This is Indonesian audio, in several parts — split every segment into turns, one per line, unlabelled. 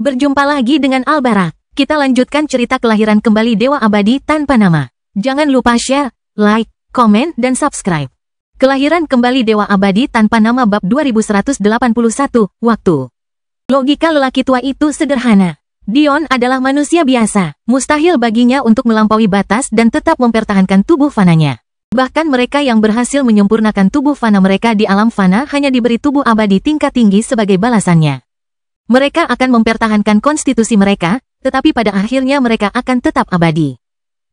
Berjumpa lagi dengan Albarak. Kita lanjutkan cerita kelahiran kembali Dewa Abadi tanpa nama. Jangan lupa share, like, komen, dan subscribe. Kelahiran kembali Dewa Abadi tanpa nama bab 2181, waktu. Logika lelaki tua itu sederhana. Dion adalah manusia biasa. Mustahil baginya untuk melampaui batas dan tetap mempertahankan tubuh fananya. Bahkan mereka yang berhasil menyempurnakan tubuh fana mereka di alam fana hanya diberi tubuh abadi tingkat tinggi sebagai balasannya. Mereka akan mempertahankan konstitusi mereka, tetapi pada akhirnya mereka akan tetap abadi.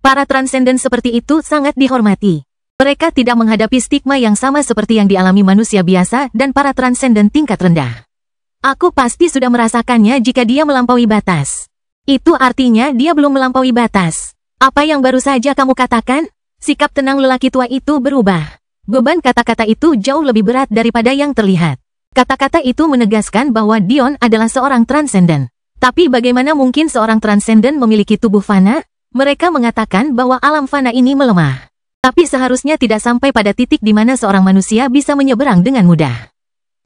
Para transenden seperti itu sangat dihormati. Mereka tidak menghadapi stigma yang sama seperti yang dialami manusia biasa dan para transenden tingkat rendah. Aku pasti sudah merasakannya jika dia melampaui batas. Itu artinya dia belum melampaui batas. Apa yang baru saja kamu katakan? Sikap tenang lelaki tua itu berubah. Beban kata-kata itu jauh lebih berat daripada yang terlihat. Kata-kata itu menegaskan bahwa Dion adalah seorang transenden. Tapi bagaimana mungkin seorang transenden memiliki tubuh fana? Mereka mengatakan bahwa alam fana ini melemah. Tapi seharusnya tidak sampai pada titik di mana seorang manusia bisa menyeberang dengan mudah.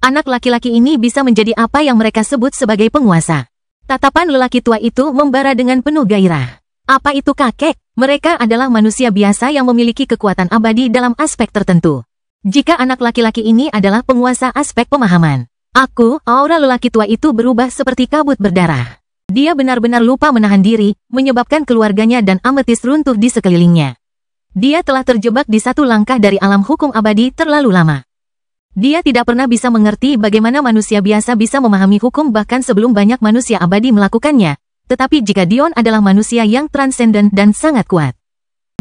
Anak laki-laki ini bisa menjadi apa yang mereka sebut sebagai penguasa. Tatapan lelaki tua itu membara dengan penuh gairah. Apa itu kakek? Mereka adalah manusia biasa yang memiliki kekuatan abadi dalam aspek tertentu. Jika anak laki-laki ini adalah penguasa aspek pemahaman. Aura lelaki tua itu berubah seperti kabut berdarah. Dia benar-benar lupa menahan diri, menyebabkan keluarganya dan ametis runtuh di sekelilingnya. Dia telah terjebak di satu langkah dari alam hukum abadi terlalu lama. Dia tidak pernah bisa mengerti bagaimana manusia biasa bisa memahami hukum bahkan sebelum banyak manusia abadi melakukannya. Tetapi jika Dion adalah manusia yang transenden dan sangat kuat.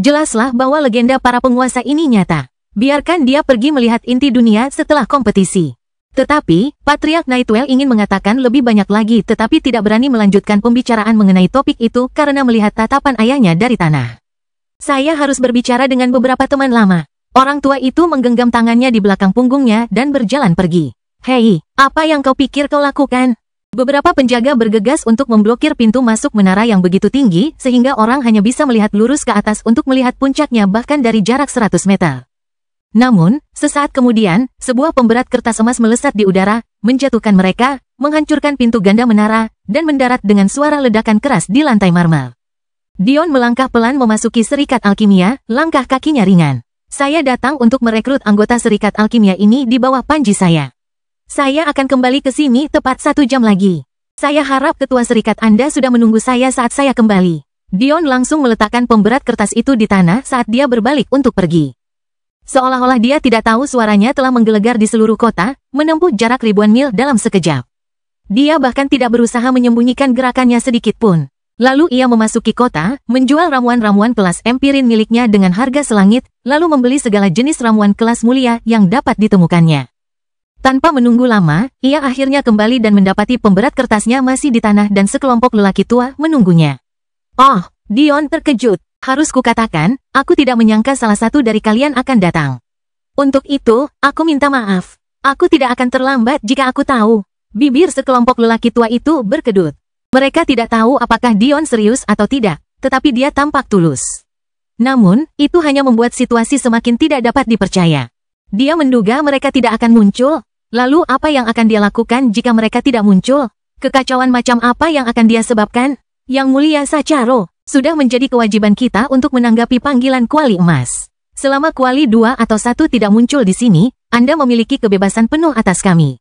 Jelaslah bahwa legenda para penguasa ini nyata. Biarkan dia pergi melihat inti dunia setelah kompetisi. Tetapi, Patriark Nightwell ingin mengatakan lebih banyak lagi tetapi tidak berani melanjutkan pembicaraan mengenai topik itu karena melihat tatapan ayahnya dari tanah. Saya harus berbicara dengan beberapa teman lama. Orang tua itu menggenggam tangannya di belakang punggungnya dan berjalan pergi. Hei, apa yang kau pikir kau lakukan? Beberapa penjaga bergegas untuk memblokir pintu masuk menara yang begitu tinggi sehingga orang hanya bisa melihat lurus ke atas untuk melihat puncaknya bahkan dari jarak 100 meter. Namun, sesaat kemudian, sebuah pemberat kertas emas melesat di udara, menjatuhkan mereka, menghancurkan pintu ganda menara, dan mendarat dengan suara ledakan keras di lantai marmer. Dion melangkah pelan memasuki serikat alkimia, langkah kakinya ringan. Saya datang untuk merekrut anggota serikat alkimia ini di bawah panji saya. Saya akan kembali ke sini tepat 1 jam lagi. Saya harap ketua serikat Anda sudah menunggu saya saat saya kembali. Dion langsung meletakkan pemberat kertas itu di tanah saat dia berbalik untuk pergi. Seolah-olah dia tidak tahu suaranya telah menggelegar di seluruh kota, menempuh jarak ribuan mil dalam sekejap. Dia bahkan tidak berusaha menyembunyikan gerakannya sedikit pun. Lalu ia memasuki kota, menjual ramuan-ramuan kelas empirin miliknya dengan harga selangit, lalu membeli segala jenis ramuan kelas mulia yang dapat ditemukannya. Tanpa menunggu lama, ia akhirnya kembali dan mendapati pemberat kertasnya masih di tanah dan sekelompok lelaki tua menunggunya. Oh, Dion terkejut. Harus kukatakan, aku tidak menyangka salah satu dari kalian akan datang. Untuk itu, aku minta maaf. Aku tidak akan terlambat jika aku tahu. Bibir sekelompok lelaki tua itu berkedut. Mereka tidak tahu apakah Dion serius atau tidak, tetapi dia tampak tulus. Namun, itu hanya membuat situasi semakin tidak dapat dipercaya. Dia menduga mereka tidak akan muncul. Lalu apa yang akan dia lakukan jika mereka tidak muncul? Kekacauan macam apa yang akan dia sebabkan? Yang mulia Sacharo. Sudah menjadi kewajiban kita untuk menanggapi panggilan kuali emas. Selama kuali 2 atau 1 tidak muncul di sini, Anda memiliki kebebasan penuh atas kami.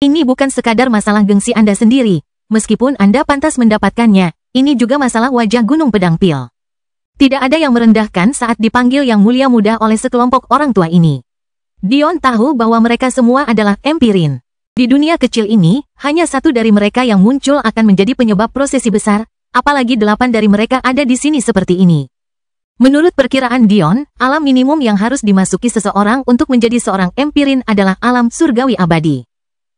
Ini bukan sekadar masalah gengsi Anda sendiri. Meskipun Anda pantas mendapatkannya, ini juga masalah wajah Gunung Pedang Pil. Tidak ada yang merendahkan saat dipanggil yang mulia muda oleh sekelompok orang tua ini. Dion tahu bahwa mereka semua adalah empirin. Di dunia kecil ini, hanya satu dari mereka yang muncul akan menjadi penyebab prosesi besar. Apalagi 8 dari mereka ada di sini seperti ini. Menurut perkiraan Dion, alam minimum yang harus dimasuki seseorang untuk menjadi seorang empirin adalah alam surgawi abadi.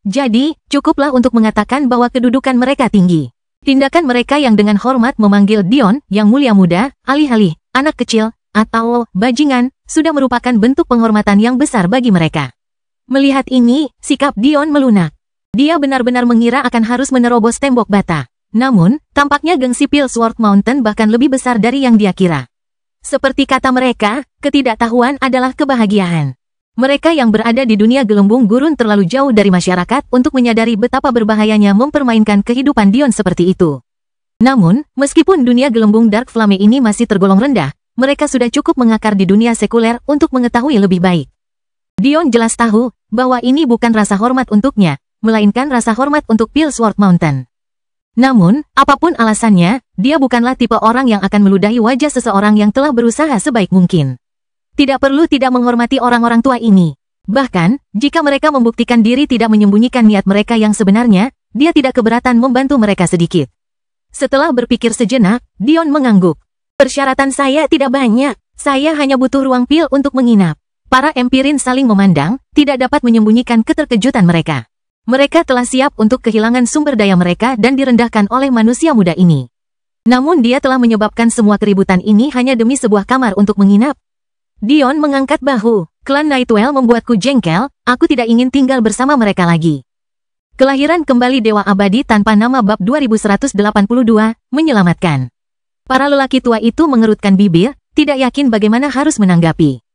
Jadi, cukuplah untuk mengatakan bahwa kedudukan mereka tinggi. Tindakan mereka yang dengan hormat memanggil Dion, yang mulia muda, alih-alih, anak kecil, atau bajingan, sudah merupakan bentuk penghormatan yang besar bagi mereka. Melihat ini, sikap Dion melunak. Dia benar-benar mengira akan harus menerobos tembok bata. Namun, tampaknya gengsi Pilsworth Mountain bahkan lebih besar dari yang dia kira. Seperti kata mereka, ketidaktahuan adalah kebahagiaan. Mereka yang berada di dunia gelembung gurun terlalu jauh dari masyarakat untuk menyadari betapa berbahayanya mempermainkan kehidupan Dion seperti itu. Namun, meskipun dunia gelembung Dark Flame ini masih tergolong rendah, mereka sudah cukup mengakar di dunia sekuler untuk mengetahui lebih baik. Dion jelas tahu bahwa ini bukan rasa hormat untuknya, melainkan rasa hormat untuk Pillsword Mountain. Namun, apapun alasannya, dia bukanlah tipe orang yang akan meludahi wajah seseorang yang telah berusaha sebaik mungkin. Tidak perlu tidak menghormati orang-orang tua ini. Bahkan, jika mereka membuktikan diri tidak menyembunyikan niat mereka yang sebenarnya, dia tidak keberatan membantu mereka sedikit. Setelah berpikir sejenak, Dion mengangguk. Persyaratan saya tidak banyak, saya hanya butuh ruang pil untuk menginap. Para empirin saling memandang, tidak dapat menyembunyikan keterkejutan mereka. Mereka telah siap untuk kehilangan sumber daya mereka dan direndahkan oleh manusia muda ini. Namun dia telah menyebabkan semua keributan ini hanya demi sebuah kamar untuk menginap. Dion mengangkat bahu. Klan Nightwell membuatku jengkel, aku tidak ingin tinggal bersama mereka lagi. Kelahiran kembali Dewa Abadi tanpa nama bab 2182, menyelamatkan. Para lelaki tua itu mengerutkan bibir, tidak yakin bagaimana harus menanggapi.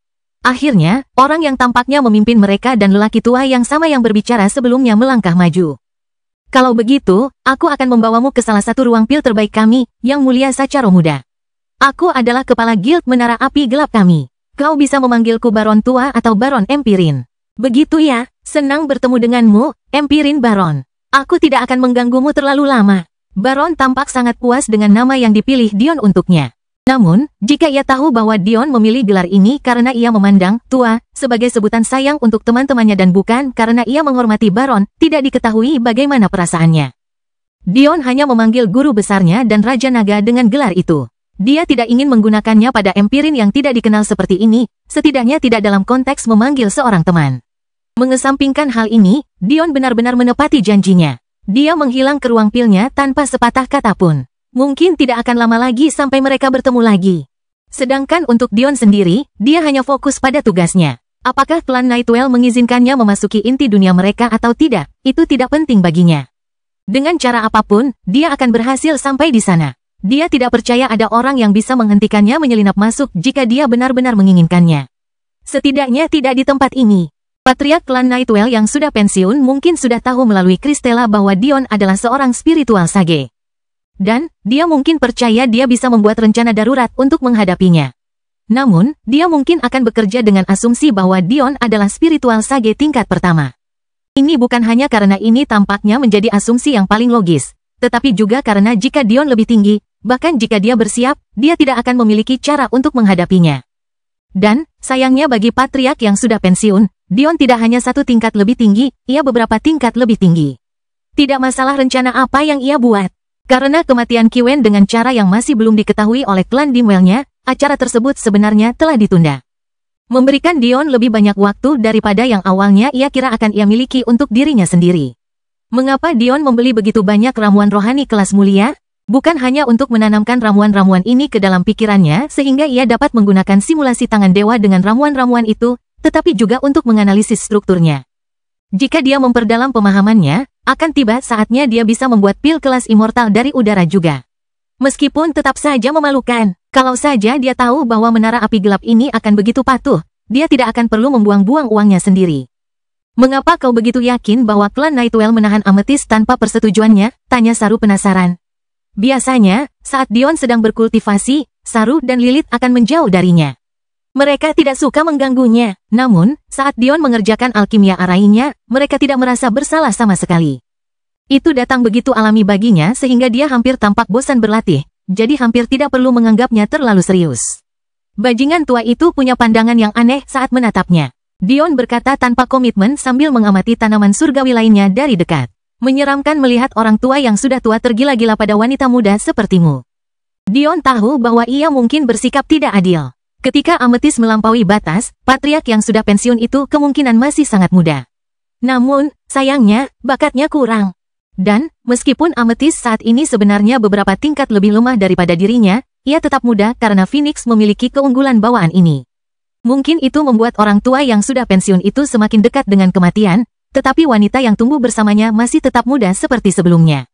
Akhirnya, orang yang tampaknya memimpin mereka dan lelaki tua yang sama yang berbicara sebelumnya melangkah maju. Kalau begitu, aku akan membawamu ke salah satu ruang pil terbaik kami, Yang Mulia Sacaro Muda. Aku adalah kepala Guild Menara Api Gelap kami. Kau bisa memanggilku Baron Tua atau Baron Empirin. Begitu ya, senang bertemu denganmu, Empirin Baron. Aku tidak akan mengganggumu terlalu lama. Baron tampak sangat puas dengan nama yang dipilih Dion untuknya. Namun, jika ia tahu bahwa Dion memilih gelar ini karena ia memandang Tua sebagai sebutan sayang untuk teman-temannya dan bukan karena ia menghormati Baron, tidak diketahui bagaimana perasaannya. Dion hanya memanggil guru besarnya dan Raja Naga dengan gelar itu. Dia tidak ingin menggunakannya pada empirin yang tidak dikenal seperti ini, setidaknya tidak dalam konteks memanggil seorang teman. Mengesampingkan hal ini, Dion benar-benar menepati janjinya. Dia menghilang ke ruang pilnya tanpa sepatah kata pun. Mungkin tidak akan lama lagi sampai mereka bertemu lagi. Sedangkan untuk Dion sendiri, dia hanya fokus pada tugasnya. Apakah klan Nightwell mengizinkannya memasuki inti dunia mereka atau tidak, itu tidak penting baginya. Dengan cara apapun, dia akan berhasil sampai di sana. Dia tidak percaya ada orang yang bisa menghentikannya menyelinap masuk jika dia benar-benar menginginkannya. Setidaknya tidak di tempat ini. Patriark klan Nightwell yang sudah pensiun mungkin sudah tahu melalui Kristela bahwa Dion adalah seorang spiritual sage. Dan, dia mungkin percaya dia bisa membuat rencana darurat untuk menghadapinya. Namun, dia mungkin akan bekerja dengan asumsi bahwa Dion adalah spiritual sage tingkat pertama. Ini bukan hanya karena ini tampaknya menjadi asumsi yang paling logis, tetapi juga karena jika Dion lebih tinggi, bahkan jika dia bersiap, dia tidak akan memiliki cara untuk menghadapinya. Dan, sayangnya bagi patriark yang sudah pensiun, Dion tidak hanya satu tingkat lebih tinggi, ia beberapa tingkat lebih tinggi. Tidak masalah rencana apa yang ia buat. Karena kematian Kiwen dengan cara yang masih belum diketahui oleh klan Dimwell-nya, acara tersebut sebenarnya telah ditunda. Memberikan Dion lebih banyak waktu daripada yang awalnya ia kira akan ia miliki untuk dirinya sendiri. Mengapa Dion membeli begitu banyak ramuan rohani kelas mulia? Bukan hanya untuk menanamkan ramuan-ramuan ini ke dalam pikirannya sehingga ia dapat menggunakan simulasi tangan dewa dengan ramuan-ramuan itu, tetapi juga untuk menganalisis strukturnya. Jika dia memperdalam pemahamannya, akan tiba saatnya dia bisa membuat pil kelas immortal dari udara juga. Meskipun tetap saja memalukan, kalau saja dia tahu bahwa menara api gelap ini akan begitu patuh, dia tidak akan perlu membuang-buang uangnya sendiri. Mengapa kau begitu yakin bahwa klan Nightwell menahan Amethyst tanpa persetujuannya? Tanya Saru penasaran. Biasanya, saat Dion sedang berkultivasi, Saru dan Lilith akan menjauh darinya. Mereka tidak suka mengganggunya, namun, saat Dion mengerjakan alkimia arainya, mereka tidak merasa bersalah sama sekali. Itu datang begitu alami baginya sehingga dia hampir tampak bosan berlatih, jadi hampir tidak perlu menganggapnya terlalu serius. Bajingan tua itu punya pandangan yang aneh saat menatapnya. Dion berkata tanpa komitmen sambil mengamati tanaman surgawi lainnya dari dekat. Menyeramkan melihat orang tua yang sudah tua tergila-gila pada wanita muda sepertimu. Dion tahu bahwa ia mungkin bersikap tidak adil. Ketika Amethyst melampaui batas, patriark yang sudah pensiun itu kemungkinan masih sangat muda. Namun, sayangnya, bakatnya kurang. Dan, meskipun Amethyst saat ini sebenarnya beberapa tingkat lebih lemah daripada dirinya, ia tetap muda karena Phoenix memiliki keunggulan bawaan ini. Mungkin itu membuat orang tua yang sudah pensiun itu semakin dekat dengan kematian, tetapi wanita yang tumbuh bersamanya masih tetap muda seperti sebelumnya.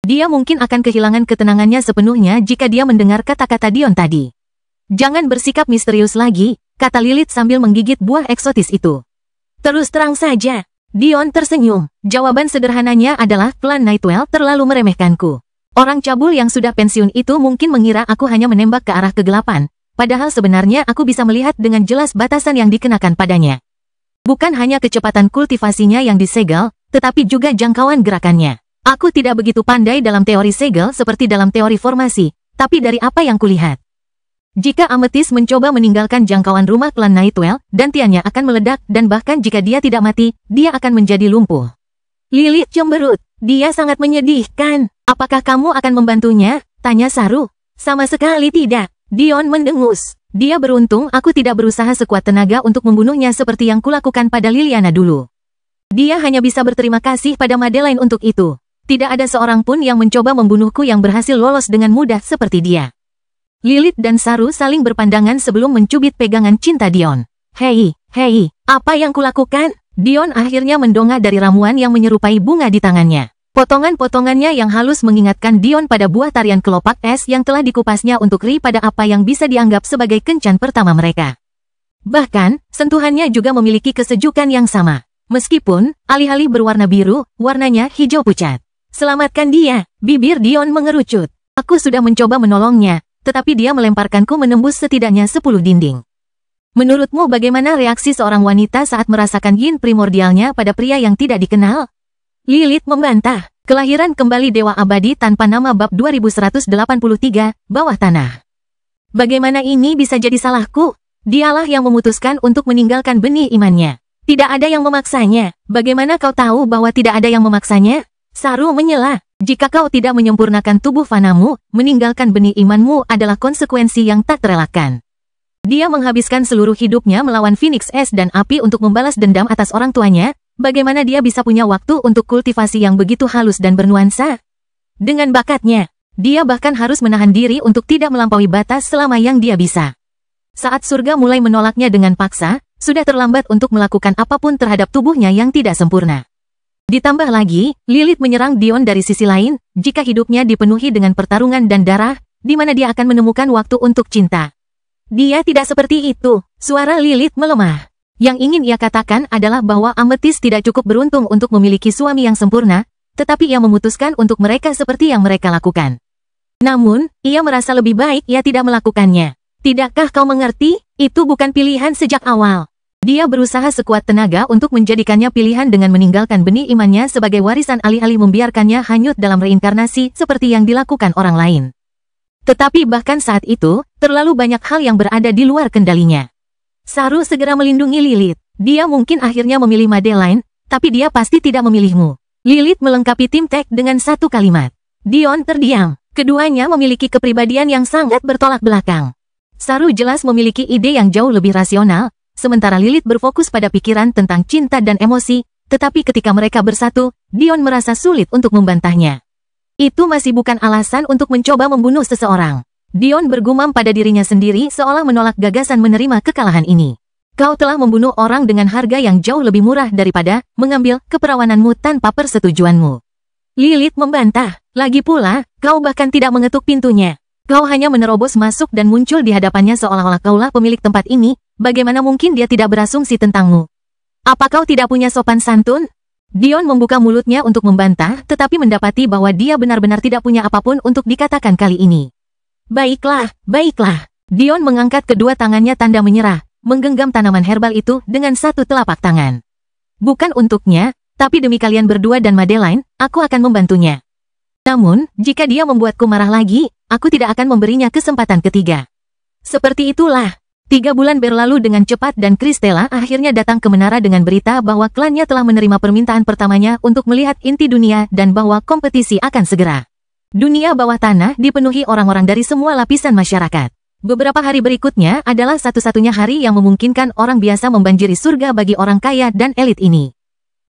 Dia mungkin akan kehilangan ketenangannya sepenuhnya jika dia mendengar kata-kata Dion tadi. Jangan bersikap misterius lagi, kata Lilith sambil menggigit buah eksotis itu. Terus terang saja. Dion tersenyum. Jawaban sederhananya adalah klan Nightwell terlalu meremehkanku. Orang cabul yang sudah pensiun itu mungkin mengira aku hanya menembak ke arah kegelapan, padahal sebenarnya aku bisa melihat dengan jelas batasan yang dikenakan padanya. Bukan hanya kecepatan kultivasinya yang disegel, tetapi juga jangkauan gerakannya. Aku tidak begitu pandai dalam teori segel seperti dalam teori formasi, tapi dari apa yang kulihat, jika Amethyst mencoba meninggalkan jangkauan rumah klan Nightwell, dantiannya akan meledak dan bahkan jika dia tidak mati, dia akan menjadi lumpuh. Lilith cemberut. Dia sangat menyedihkan. Apakah kamu akan membantunya? Tanya Saru. Sama sekali tidak. Dion mendengus. Dia beruntung aku tidak berusaha sekuat tenaga untuk membunuhnya seperti yang kulakukan pada Liliana dulu. Dia hanya bisa berterima kasih pada Madeline untuk itu. Tidak ada seorang pun yang mencoba membunuhku yang berhasil lolos dengan mudah seperti dia. Lilith dan Saru saling berpandangan sebelum mencubit pegangan cinta Dion. Hei, apa yang kulakukan? Dion akhirnya mendongak dari ramuan yang menyerupai bunga di tangannya. Potongan-potongannya yang halus mengingatkan Dion pada buah tarian kelopak es yang telah dikupasnya untuk ri pada apa yang bisa dianggap sebagai kencan pertama mereka. Bahkan, sentuhannya juga memiliki kesejukan yang sama. Meskipun, alih-alih berwarna biru, warnanya hijau pucat. Selamatkan dia, bibir Dion mengerucut. Aku sudah mencoba menolongnya, tetapi dia melemparkanku menembus setidaknya 10 dinding. Menurutmu bagaimana reaksi seorang wanita saat merasakan yin primordialnya pada pria yang tidak dikenal? Lilith membantah. Kelahiran kembali Dewa Abadi tanpa nama bab 2183, bawah tanah. Bagaimana ini bisa jadi salahku? Dialah yang memutuskan untuk meninggalkan benih imannya. Tidak ada yang memaksanya. Bagaimana kau tahu bahwa tidak ada yang memaksanya? Saru menyela. Jika kau tidak menyempurnakan tubuh fanamu, meninggalkan benih imanmu adalah konsekuensi yang tak terelakkan. Dia menghabiskan seluruh hidupnya melawan Phoenix Es dan Api untuk membalas dendam atas orang tuanya. Bagaimana dia bisa punya waktu untuk kultivasi yang begitu halus dan bernuansa? Dengan bakatnya, dia bahkan harus menahan diri untuk tidak melampaui batas selama yang dia bisa. Saat surga mulai menolaknya dengan paksa, sudah terlambat untuk melakukan apapun terhadap tubuhnya yang tidak sempurna. Ditambah lagi, Lilith menyerang Dion dari sisi lain, jika hidupnya dipenuhi dengan pertarungan dan darah, di mana dia akan menemukan waktu untuk cinta. Dia tidak seperti itu. Suara Lilith melemah. Yang ingin ia katakan adalah bahwa Amethyst tidak cukup beruntung untuk memiliki suami yang sempurna, tetapi ia memutuskan untuk mereka seperti yang mereka lakukan. Namun, ia merasa lebih baik ia tidak melakukannya. Tidakkah kau mengerti? Itu bukan pilihan sejak awal. Dia berusaha sekuat tenaga untuk menjadikannya pilihan dengan meninggalkan benih imannya sebagai warisan alih-alih membiarkannya hanyut dalam reinkarnasi seperti yang dilakukan orang lain. Tetapi bahkan saat itu, terlalu banyak hal yang berada di luar kendalinya. Saru segera melindungi Lilith. Dia mungkin akhirnya memilih Madeline, tapi dia pasti tidak memilihmu. Lilith melengkapi tim Tech dengan satu kalimat. Dion terdiam. Keduanya memiliki kepribadian yang sangat bertolak belakang. Saru jelas memiliki ide yang jauh lebih rasional, sementara Lilith berfokus pada pikiran tentang cinta dan emosi, tetapi ketika mereka bersatu, Dion merasa sulit untuk membantahnya. Itu masih bukan alasan untuk mencoba membunuh seseorang. Dion bergumam pada dirinya sendiri seolah menolak gagasan menerima kekalahan ini. Kau telah membunuh orang dengan harga yang jauh lebih murah daripada mengambil keperawananmu tanpa persetujuanmu. Lilith membantah. Lagi pula, kau bahkan tidak mengetuk pintunya. Kau hanya menerobos masuk dan muncul di hadapannya seolah-olah kaulah pemilik tempat ini. Bagaimana mungkin dia tidak berasumsi tentangmu? Apa kau tidak punya sopan santun? Dion membuka mulutnya untuk membantah, tetapi mendapati bahwa dia benar-benar tidak punya apapun untuk dikatakan kali ini. Baiklah, baiklah. Dion mengangkat kedua tangannya tanda menyerah, menggenggam tanaman herbal itu dengan satu telapak tangan. Bukan untuknya, tapi demi kalian berdua dan Madeline, aku akan membantunya. Namun, jika dia membuatku marah lagi, aku tidak akan memberinya kesempatan ketiga. Seperti itulah. 3 bulan berlalu dengan cepat dan Kristela akhirnya datang ke menara dengan berita bahwa klannya telah menerima permintaan pertamanya untuk melihat inti dunia dan bahwa kompetisi akan segera. Dunia bawah tanah dipenuhi orang-orang dari semua lapisan masyarakat. Beberapa hari berikutnya adalah satu-satunya hari yang memungkinkan orang biasa membanjiri surga bagi orang kaya dan elit ini.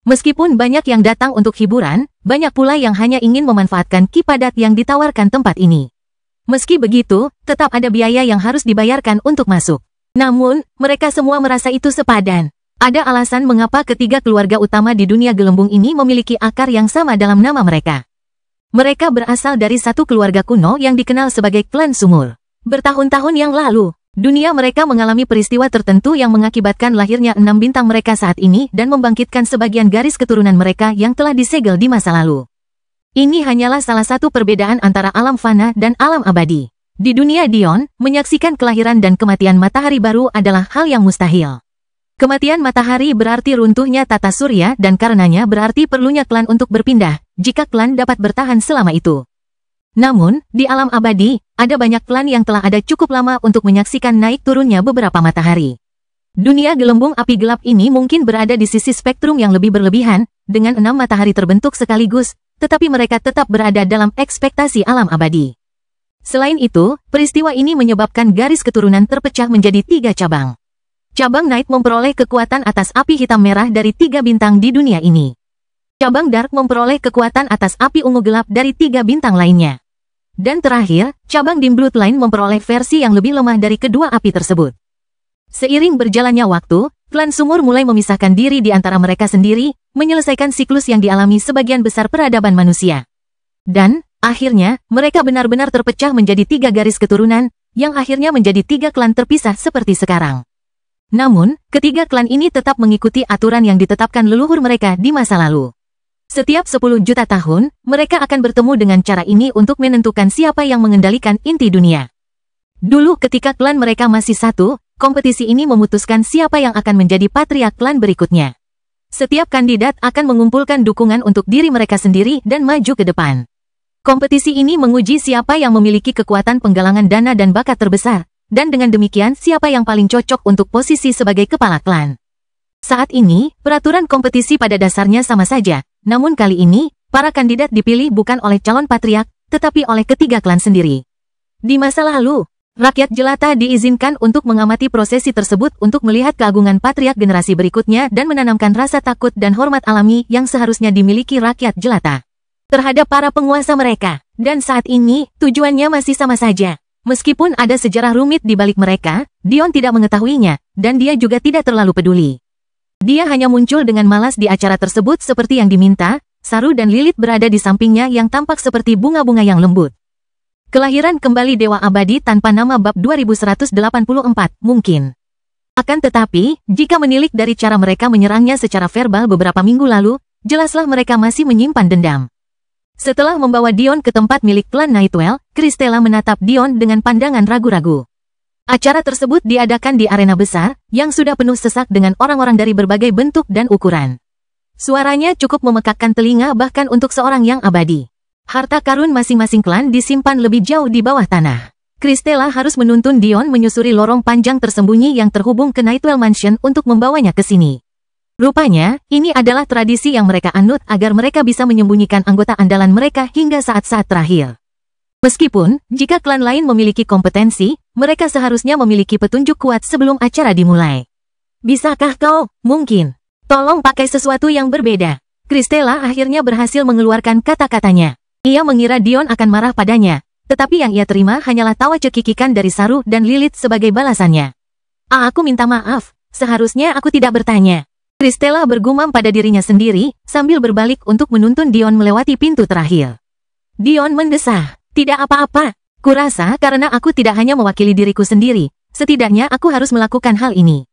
Meskipun banyak yang datang untuk hiburan, banyak pula yang hanya ingin memanfaatkan ki padat yang ditawarkan tempat ini. Meski begitu, tetap ada biaya yang harus dibayarkan untuk masuk. Namun, mereka semua merasa itu sepadan. Ada alasan mengapa ketiga keluarga utama di dunia gelembung ini memiliki akar yang sama dalam nama mereka. Mereka berasal dari satu keluarga kuno yang dikenal sebagai klan sumur. Bertahun-tahun yang lalu, Dunia mereka mengalami peristiwa tertentu yang mengakibatkan lahirnya 6 bintang mereka saat ini dan membangkitkan sebagian garis keturunan mereka yang telah disegel di masa lalu. Ini hanyalah salah satu perbedaan antara alam fana dan alam abadi. Di dunia Dion, menyaksikan kelahiran dan kematian matahari baru adalah hal yang mustahil. Kematian matahari berarti runtuhnya tata surya dan karenanya berarti perlunya klan untuk berpindah, jika klan dapat bertahan selama itu. Namun, di alam abadi, ada banyak klan yang telah ada cukup lama untuk menyaksikan naik turunnya beberapa matahari. Dunia gelembung api gelap ini mungkin berada di sisi spektrum yang lebih berlebihan, dengan 6 matahari terbentuk sekaligus, tetapi mereka tetap berada dalam ekspektasi alam abadi. Selain itu, peristiwa ini menyebabkan garis keturunan terpecah menjadi 3 cabang. Cabang Night memperoleh kekuatan atas api hitam merah dari 3 bintang di dunia ini. Cabang Dark memperoleh kekuatan atas api ungu gelap dari 3 bintang lainnya. Dan terakhir, cabang Dim Bloodline memperoleh versi yang lebih lemah dari kedua api tersebut. Seiring berjalannya waktu, klan sumur mulai memisahkan diri di antara mereka sendiri, menyelesaikan siklus yang dialami sebagian besar peradaban manusia. Dan, akhirnya, mereka benar-benar terpecah menjadi 3 garis keturunan, yang akhirnya menjadi 3 klan terpisah seperti sekarang. Namun, ketiga klan ini tetap mengikuti aturan yang ditetapkan leluhur mereka di masa lalu. Setiap 10 juta tahun, mereka akan bertemu dengan cara ini untuk menentukan siapa yang mengendalikan inti dunia. Dulu ketika klan mereka masih satu, kompetisi ini memutuskan siapa yang akan menjadi patriark klan berikutnya. Setiap kandidat akan mengumpulkan dukungan untuk diri mereka sendiri dan maju ke depan. Kompetisi ini menguji siapa yang memiliki kekuatan penggalangan dana dan bakat terbesar, dan dengan demikian siapa yang paling cocok untuk posisi sebagai kepala klan. Saat ini, peraturan kompetisi pada dasarnya sama saja, namun kali ini, para kandidat dipilih bukan oleh calon patriark, tetapi oleh ketiga klan sendiri. Di masa lalu, rakyat jelata diizinkan untuk mengamati prosesi tersebut untuk melihat keagungan patriark generasi berikutnya dan menanamkan rasa takut dan hormat alami yang seharusnya dimiliki rakyat jelata terhadap para penguasa mereka. Dan saat ini, tujuannya masih sama saja. Meskipun ada sejarah rumit di balik mereka, Dion tidak mengetahuinya, dan dia juga tidak terlalu peduli. Dia hanya muncul dengan malas di acara tersebut seperti yang diminta, Saru dan Lilith berada di sampingnya yang tampak seperti bunga-bunga yang lembut. Kelahiran kembali Dewa Abadi tanpa nama bab 2184, mungkin. Akan tetapi, jika menilik dari cara mereka menyerangnya secara verbal beberapa minggu lalu, jelaslah mereka masih menyimpan dendam. Setelah membawa Dion ke tempat milik klan Nightwell, Kristella menatap Dion dengan pandangan ragu-ragu. Acara tersebut diadakan di arena besar, yang sudah penuh sesak dengan orang-orang dari berbagai bentuk dan ukuran. Suaranya cukup memekakkan telinga bahkan untuk seorang yang abadi. Harta karun masing-masing klan disimpan lebih jauh di bawah tanah. Kristella harus menuntun Dion menyusuri lorong panjang tersembunyi yang terhubung ke Nightwell Mansion untuk membawanya ke sini. Rupanya, ini adalah tradisi yang mereka anut agar mereka bisa menyembunyikan anggota andalan mereka hingga saat-saat terakhir. Meskipun, jika klan lain memiliki kompetensi, mereka seharusnya memiliki petunjuk kuat sebelum acara dimulai. Bisakah kau? Mungkin. Tolong pakai sesuatu yang berbeda. Kristella akhirnya berhasil mengeluarkan kata-katanya. Ia mengira Dion akan marah padanya, tetapi yang ia terima hanyalah tawa cekikikan dari Saru dan Lilith sebagai balasannya. Aku minta maaf, seharusnya aku tidak bertanya. Kristella bergumam pada dirinya sendiri, sambil berbalik untuk menuntun Dion melewati pintu terakhir. Dion mendesah, tidak apa-apa. Kurasa karena aku tidak hanya mewakili diriku sendiri, setidaknya aku harus melakukan hal ini.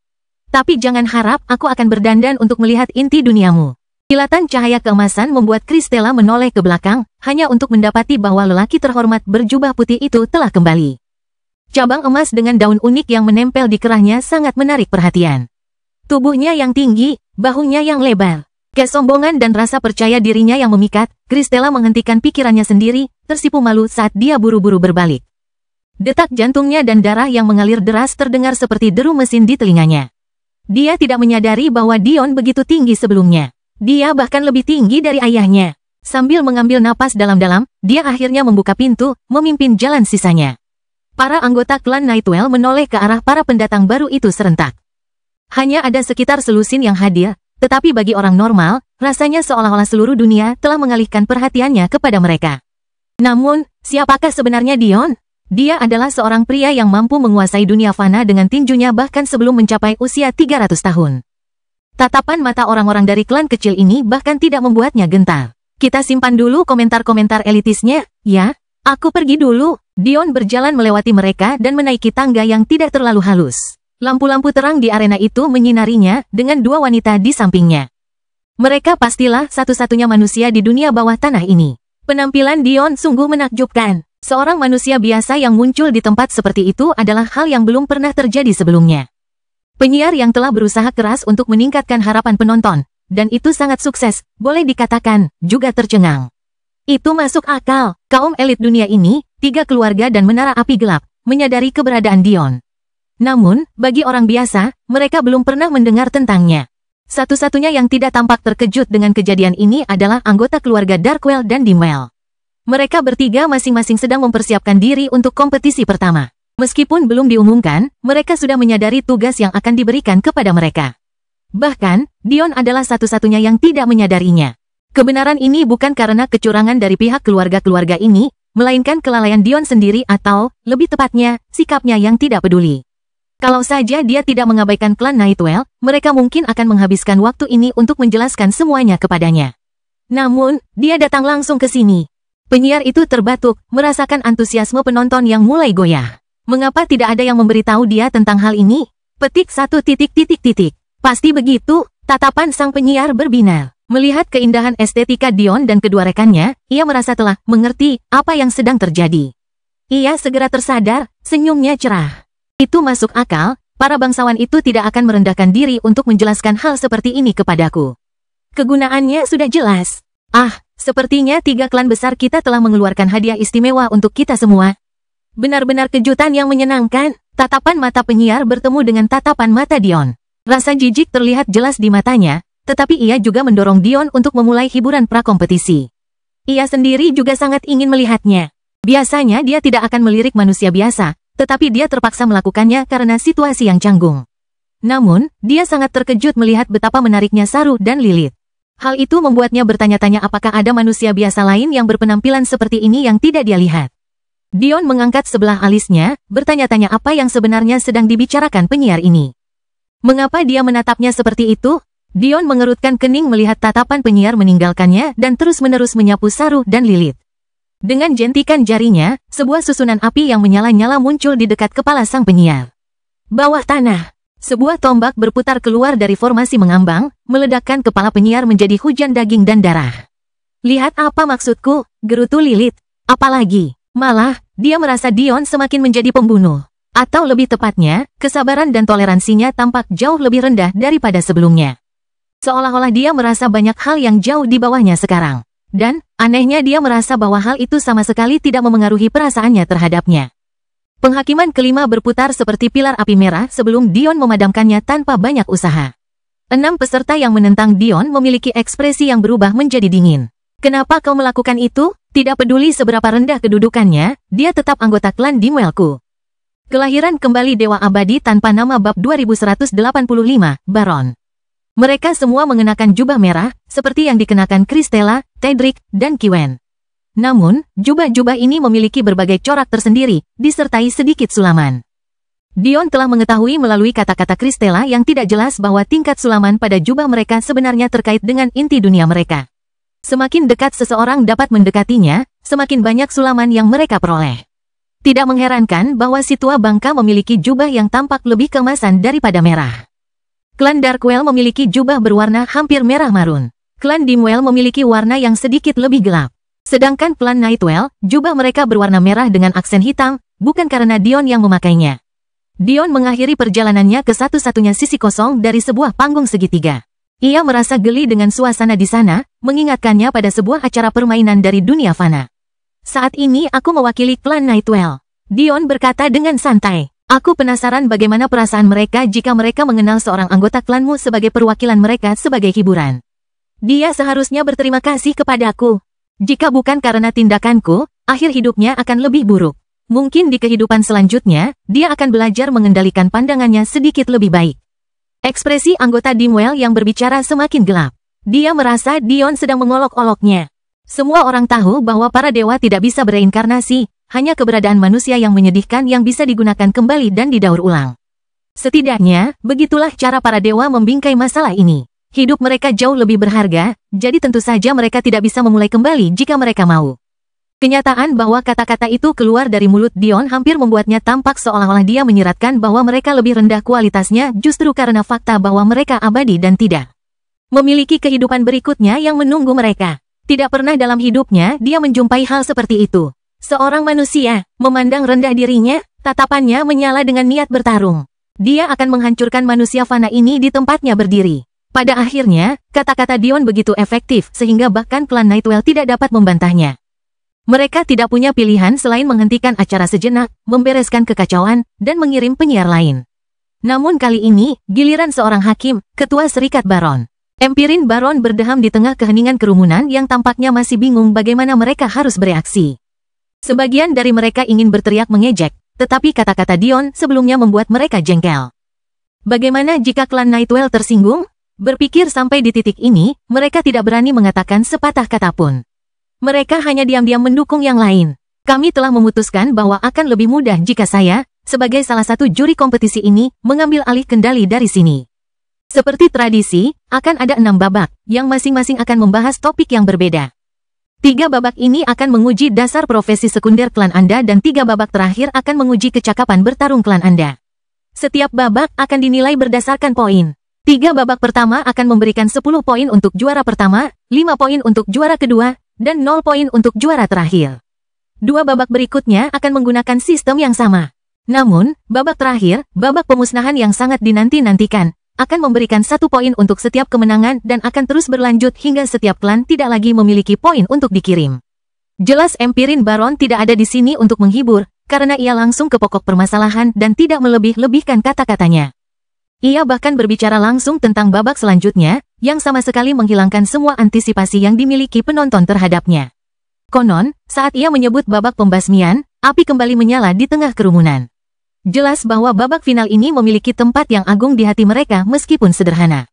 Tapi jangan harap aku akan berdandan untuk melihat inti duniamu. Kilatan cahaya keemasan membuat Kristella menoleh ke belakang, hanya untuk mendapati bahwa lelaki terhormat berjubah putih itu telah kembali. Cabang emas dengan daun unik yang menempel di kerahnya sangat menarik perhatian. Tubuhnya yang tinggi, bahunya yang lebar. Kesombongan dan rasa percaya dirinya yang memikat, Kristella menghentikan pikirannya sendiri, tersipu malu saat dia buru-buru berbalik. Detak jantungnya dan darah yang mengalir deras terdengar seperti deru mesin di telinganya. Dia tidak menyadari bahwa Dion begitu tinggi sebelumnya. Dia bahkan lebih tinggi dari ayahnya. Sambil mengambil napas dalam-dalam, dia akhirnya membuka pintu, memimpin jalan sisanya. Para anggota klan Nightwell menoleh ke arah para pendatang baru itu serentak. Hanya ada sekitar selusin yang hadir, tetapi bagi orang normal, rasanya seolah-olah seluruh dunia telah mengalihkan perhatiannya kepada mereka. Namun, siapakah sebenarnya Dion? Dia adalah seorang pria yang mampu menguasai dunia fana dengan tinjunya bahkan sebelum mencapai usia 300 tahun. Tatapan mata orang-orang dari klan kecil ini bahkan tidak membuatnya gentar. Kita simpan dulu komentar-komentar elitisnya, ya? Aku pergi dulu. Dion berjalan melewati mereka dan menaiki tangga yang tidak terlalu halus. Lampu-lampu terang di arena itu menyinarinya dengan dua wanita di sampingnya. Mereka pastilah satu-satunya manusia di dunia bawah tanah ini. Penampilan Dion sungguh menakjubkan. Seorang manusia biasa yang muncul di tempat seperti itu adalah hal yang belum pernah terjadi sebelumnya. Penyiar yang telah berusaha keras untuk meningkatkan harapan penonton, dan itu sangat sukses, boleh dikatakan, juga tercengang. Itu masuk akal. Kaum elit dunia ini, 3 keluarga dan menara api gelap, menyadari keberadaan Dion. Namun, bagi orang biasa, mereka belum pernah mendengar tentangnya. Satu-satunya yang tidak tampak terkejut dengan kejadian ini adalah anggota keluarga Darkwell dan Dimwell. Mereka bertiga masing-masing sedang mempersiapkan diri untuk kompetisi pertama. Meskipun belum diumumkan, mereka sudah menyadari tugas yang akan diberikan kepada mereka. Bahkan, Dion adalah satu-satunya yang tidak menyadarinya. Kebenaran ini bukan karena kecurangan dari pihak keluarga-keluarga ini, melainkan kelalaian Dion sendiri atau, lebih tepatnya, sikapnya yang tidak peduli. Kalau saja dia tidak mengabaikan klan Nightwell, mereka mungkin akan menghabiskan waktu ini untuk menjelaskan semuanya kepadanya. Namun, dia datang langsung ke sini. Penyiar itu terbatuk, merasakan antusiasme penonton yang mulai goyah. Mengapa tidak ada yang memberitahu dia tentang hal ini? Petik 1. Pasti begitu, tatapan sang penyiar berbinar. Melihat keindahan estetika Dion dan kedua rekannya, ia merasa telah mengerti apa yang sedang terjadi. Ia segera tersadar, senyumnya cerah. Itu masuk akal, para bangsawan itu tidak akan merendahkan diri untuk menjelaskan hal seperti ini kepadaku. Kegunaannya sudah jelas. Sepertinya 3 klan besar kita telah mengeluarkan hadiah istimewa untuk kita semua. Benar-benar kejutan yang menyenangkan. Tatapan mata penyiar bertemu dengan tatapan mata Dion. Rasa jijik terlihat jelas di matanya, tetapi ia juga mendorong Dion untuk memulai hiburan prakompetisi. Ia sendiri juga sangat ingin melihatnya. Biasanya dia tidak akan melirik manusia biasa, tetapi dia terpaksa melakukannya karena situasi yang canggung. Namun, dia sangat terkejut melihat betapa menariknya Saru dan Lilith. Hal itu membuatnya bertanya-tanya apakah ada manusia biasa lain yang berpenampilan seperti ini yang tidak dia lihat. Dion mengangkat sebelah alisnya, bertanya-tanya apa yang sebenarnya sedang dibicarakan penyiar ini. Mengapa dia menatapnya seperti itu? Dion mengerutkan kening melihat tatapan penyiar meninggalkannya dan terus-menerus menyapu Saru dan Lilith. Dengan jentikan jarinya, sebuah susunan api yang menyala-nyala muncul di dekat kepala sang penyiar. Bawah tanah. Sebuah tombak berputar keluar dari formasi mengambang, meledakkan kepala penyiar menjadi hujan daging dan darah. Lihat apa maksudku, gerutu Lilith. Apalagi, malah, dia merasa Dion semakin menjadi pembunuh. Atau lebih tepatnya, kesabaran dan toleransinya tampak jauh lebih rendah daripada sebelumnya. Seolah-olah dia merasa banyak hal yang jauh di bawahnya sekarang. Dan, anehnya dia merasa bahwa hal itu sama sekali tidak memengaruhi perasaannya terhadapnya. Penghakiman kelima berputar seperti pilar api merah sebelum Dion memadamkannya tanpa banyak usaha. 6 peserta yang menentang Dion memiliki ekspresi yang berubah menjadi dingin. Kenapa kau melakukan itu? Tidak peduli seberapa rendah kedudukannya, dia tetap anggota klan Dimwellku. Kelahiran kembali Dewa Abadi tanpa nama bab 2185, Baron. Mereka semua mengenakan jubah merah, seperti yang dikenakan Kristela, Tedric, dan Kiwen. Namun, jubah-jubah ini memiliki berbagai corak tersendiri, disertai sedikit sulaman. Dion telah mengetahui melalui kata-kata Kristela yang tidak jelas bahwa tingkat sulaman pada jubah mereka sebenarnya terkait dengan inti dunia mereka. Semakin dekat seseorang dapat mendekatinya, semakin banyak sulaman yang mereka peroleh. Tidak mengherankan bahwa si tua bangka memiliki jubah yang tampak lebih keemasan daripada merah. Klan Darkwell memiliki jubah berwarna hampir merah marun. Klan Dimwell memiliki warna yang sedikit lebih gelap. Sedangkan klan Nightwell, jubah mereka berwarna merah dengan aksen hitam, bukan karena Dion yang memakainya. Dion mengakhiri perjalanannya ke satu-satunya sisi kosong dari sebuah panggung segitiga. Ia merasa geli dengan suasana di sana, mengingatkannya pada sebuah acara permainan dari dunia fana. Saat ini aku mewakili klan Nightwell. Dion berkata dengan santai. Aku penasaran bagaimana perasaan mereka jika mereka mengenal seorang anggota klanmu sebagai perwakilan mereka sebagai hiburan. Dia seharusnya berterima kasih kepadaku. Jika bukan karena tindakanku, akhir hidupnya akan lebih buruk. Mungkin di kehidupan selanjutnya, dia akan belajar mengendalikan pandangannya sedikit lebih baik. Ekspresi anggota Dimwell yang berbicara semakin gelap. Dia merasa Dion sedang mengolok-oloknya. Semua orang tahu bahwa para dewa tidak bisa bereinkarnasi, hanya keberadaan manusia yang menyedihkan yang bisa digunakan kembali dan didaur ulang. Setidaknya, begitulah cara para dewa membingkai masalah ini. Hidup mereka jauh lebih berharga, jadi tentu saja mereka tidak bisa memulai kembali jika mereka mau. Kenyataan bahwa kata-kata itu keluar dari mulut Dion hampir membuatnya tampak seolah-olah dia menyiratkan bahwa mereka lebih rendah kualitasnya justru karena fakta bahwa mereka abadi dan tidak memiliki kehidupan berikutnya yang menunggu mereka. Tidak pernah dalam hidupnya dia menjumpai hal seperti itu. Seorang manusia memandang rendah dirinya, tatapannya menyala dengan niat bertarung. Dia akan menghancurkan manusia fana ini di tempatnya berdiri. Pada akhirnya, kata-kata Dion begitu efektif sehingga bahkan klan Nightwell tidak dapat membantahnya. Mereka tidak punya pilihan selain menghentikan acara sejenak, membereskan kekacauan, dan mengirim penyiar lain. Namun kali ini, giliran seorang hakim, ketua serikat Baron. Empirin Baron berdeham di tengah keheningan kerumunan yang tampaknya masih bingung bagaimana mereka harus bereaksi. Sebagian dari mereka ingin berteriak mengejek, tetapi kata-kata Dion sebelumnya membuat mereka jengkel. Bagaimana jika klan Nightwell tersinggung? Berpikir sampai di titik ini, mereka tidak berani mengatakan sepatah kata pun. Mereka hanya diam-diam mendukung yang lain. Kami telah memutuskan bahwa akan lebih mudah jika saya, sebagai salah satu juri kompetisi ini, mengambil alih kendali dari sini. Seperti tradisi, akan ada 6 babak, yang masing-masing akan membahas topik yang berbeda. 3 babak ini akan menguji dasar profesi sekunder klan Anda dan 3 babak terakhir akan menguji kecakapan bertarung klan Anda. Setiap babak akan dinilai berdasarkan poin. 3 babak pertama akan memberikan 10 poin untuk juara pertama, 5 poin untuk juara kedua, dan 0 poin untuk juara terakhir. 2 babak berikutnya akan menggunakan sistem yang sama. Namun, babak terakhir, babak pemusnahan yang sangat dinanti-nantikan, akan memberikan 1 poin untuk setiap kemenangan dan akan terus berlanjut hingga setiap klan tidak lagi memiliki poin untuk dikirim. Jelas Empirin Baron tidak ada di sini untuk menghibur, karena ia langsung ke pokok permasalahan dan tidak melebih-lebihkan kata-katanya. Ia bahkan berbicara langsung tentang babak selanjutnya, yang sama sekali menghilangkan semua antisipasi yang dimiliki penonton terhadapnya. Konon, saat ia menyebut babak pembasmian, api kembali menyala di tengah kerumunan. Jelas bahwa babak final ini memiliki tempat yang agung di hati mereka meskipun sederhana.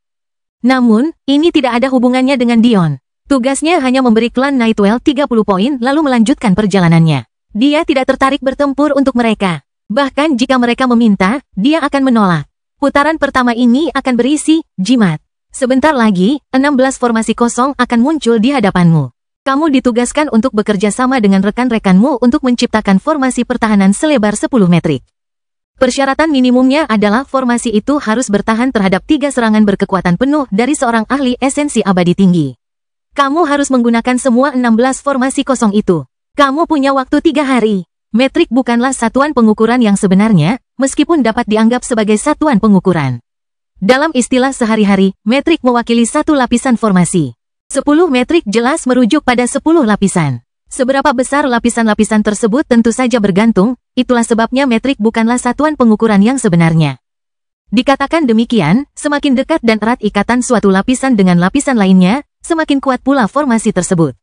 Namun, ini tidak ada hubungannya dengan Dion. Tugasnya hanya memberi klan Nightwell 30 poin lalu melanjutkan perjalanannya. Dia tidak tertarik bertempur untuk mereka. Bahkan jika mereka meminta, dia akan menolak. Putaran pertama ini akan berisi jimat. Sebentar lagi, 16 formasi kosong akan muncul di hadapanmu. Kamu ditugaskan untuk bekerja sama dengan rekan-rekanmu untuk menciptakan formasi pertahanan selebar 10 metrik. Persyaratan minimumnya adalah formasi itu harus bertahan terhadap 3 serangan berkekuatan penuh dari seorang ahli esensi abadi tinggi. Kamu harus menggunakan semua 16 formasi kosong itu. Kamu punya waktu 3 hari. Metrik bukanlah satuan pengukuran yang sebenarnya, meskipun dapat dianggap sebagai satuan pengukuran. Dalam istilah sehari-hari, metrik mewakili 1 lapisan formasi. 10 metrik jelas merujuk pada 10 lapisan. Seberapa besar lapisan-lapisan tersebut tentu saja bergantung, itulah sebabnya metrik bukanlah satuan pengukuran yang sebenarnya. Dikatakan demikian, semakin dekat dan erat ikatan suatu lapisan dengan lapisan lainnya, semakin kuat pula formasi tersebut.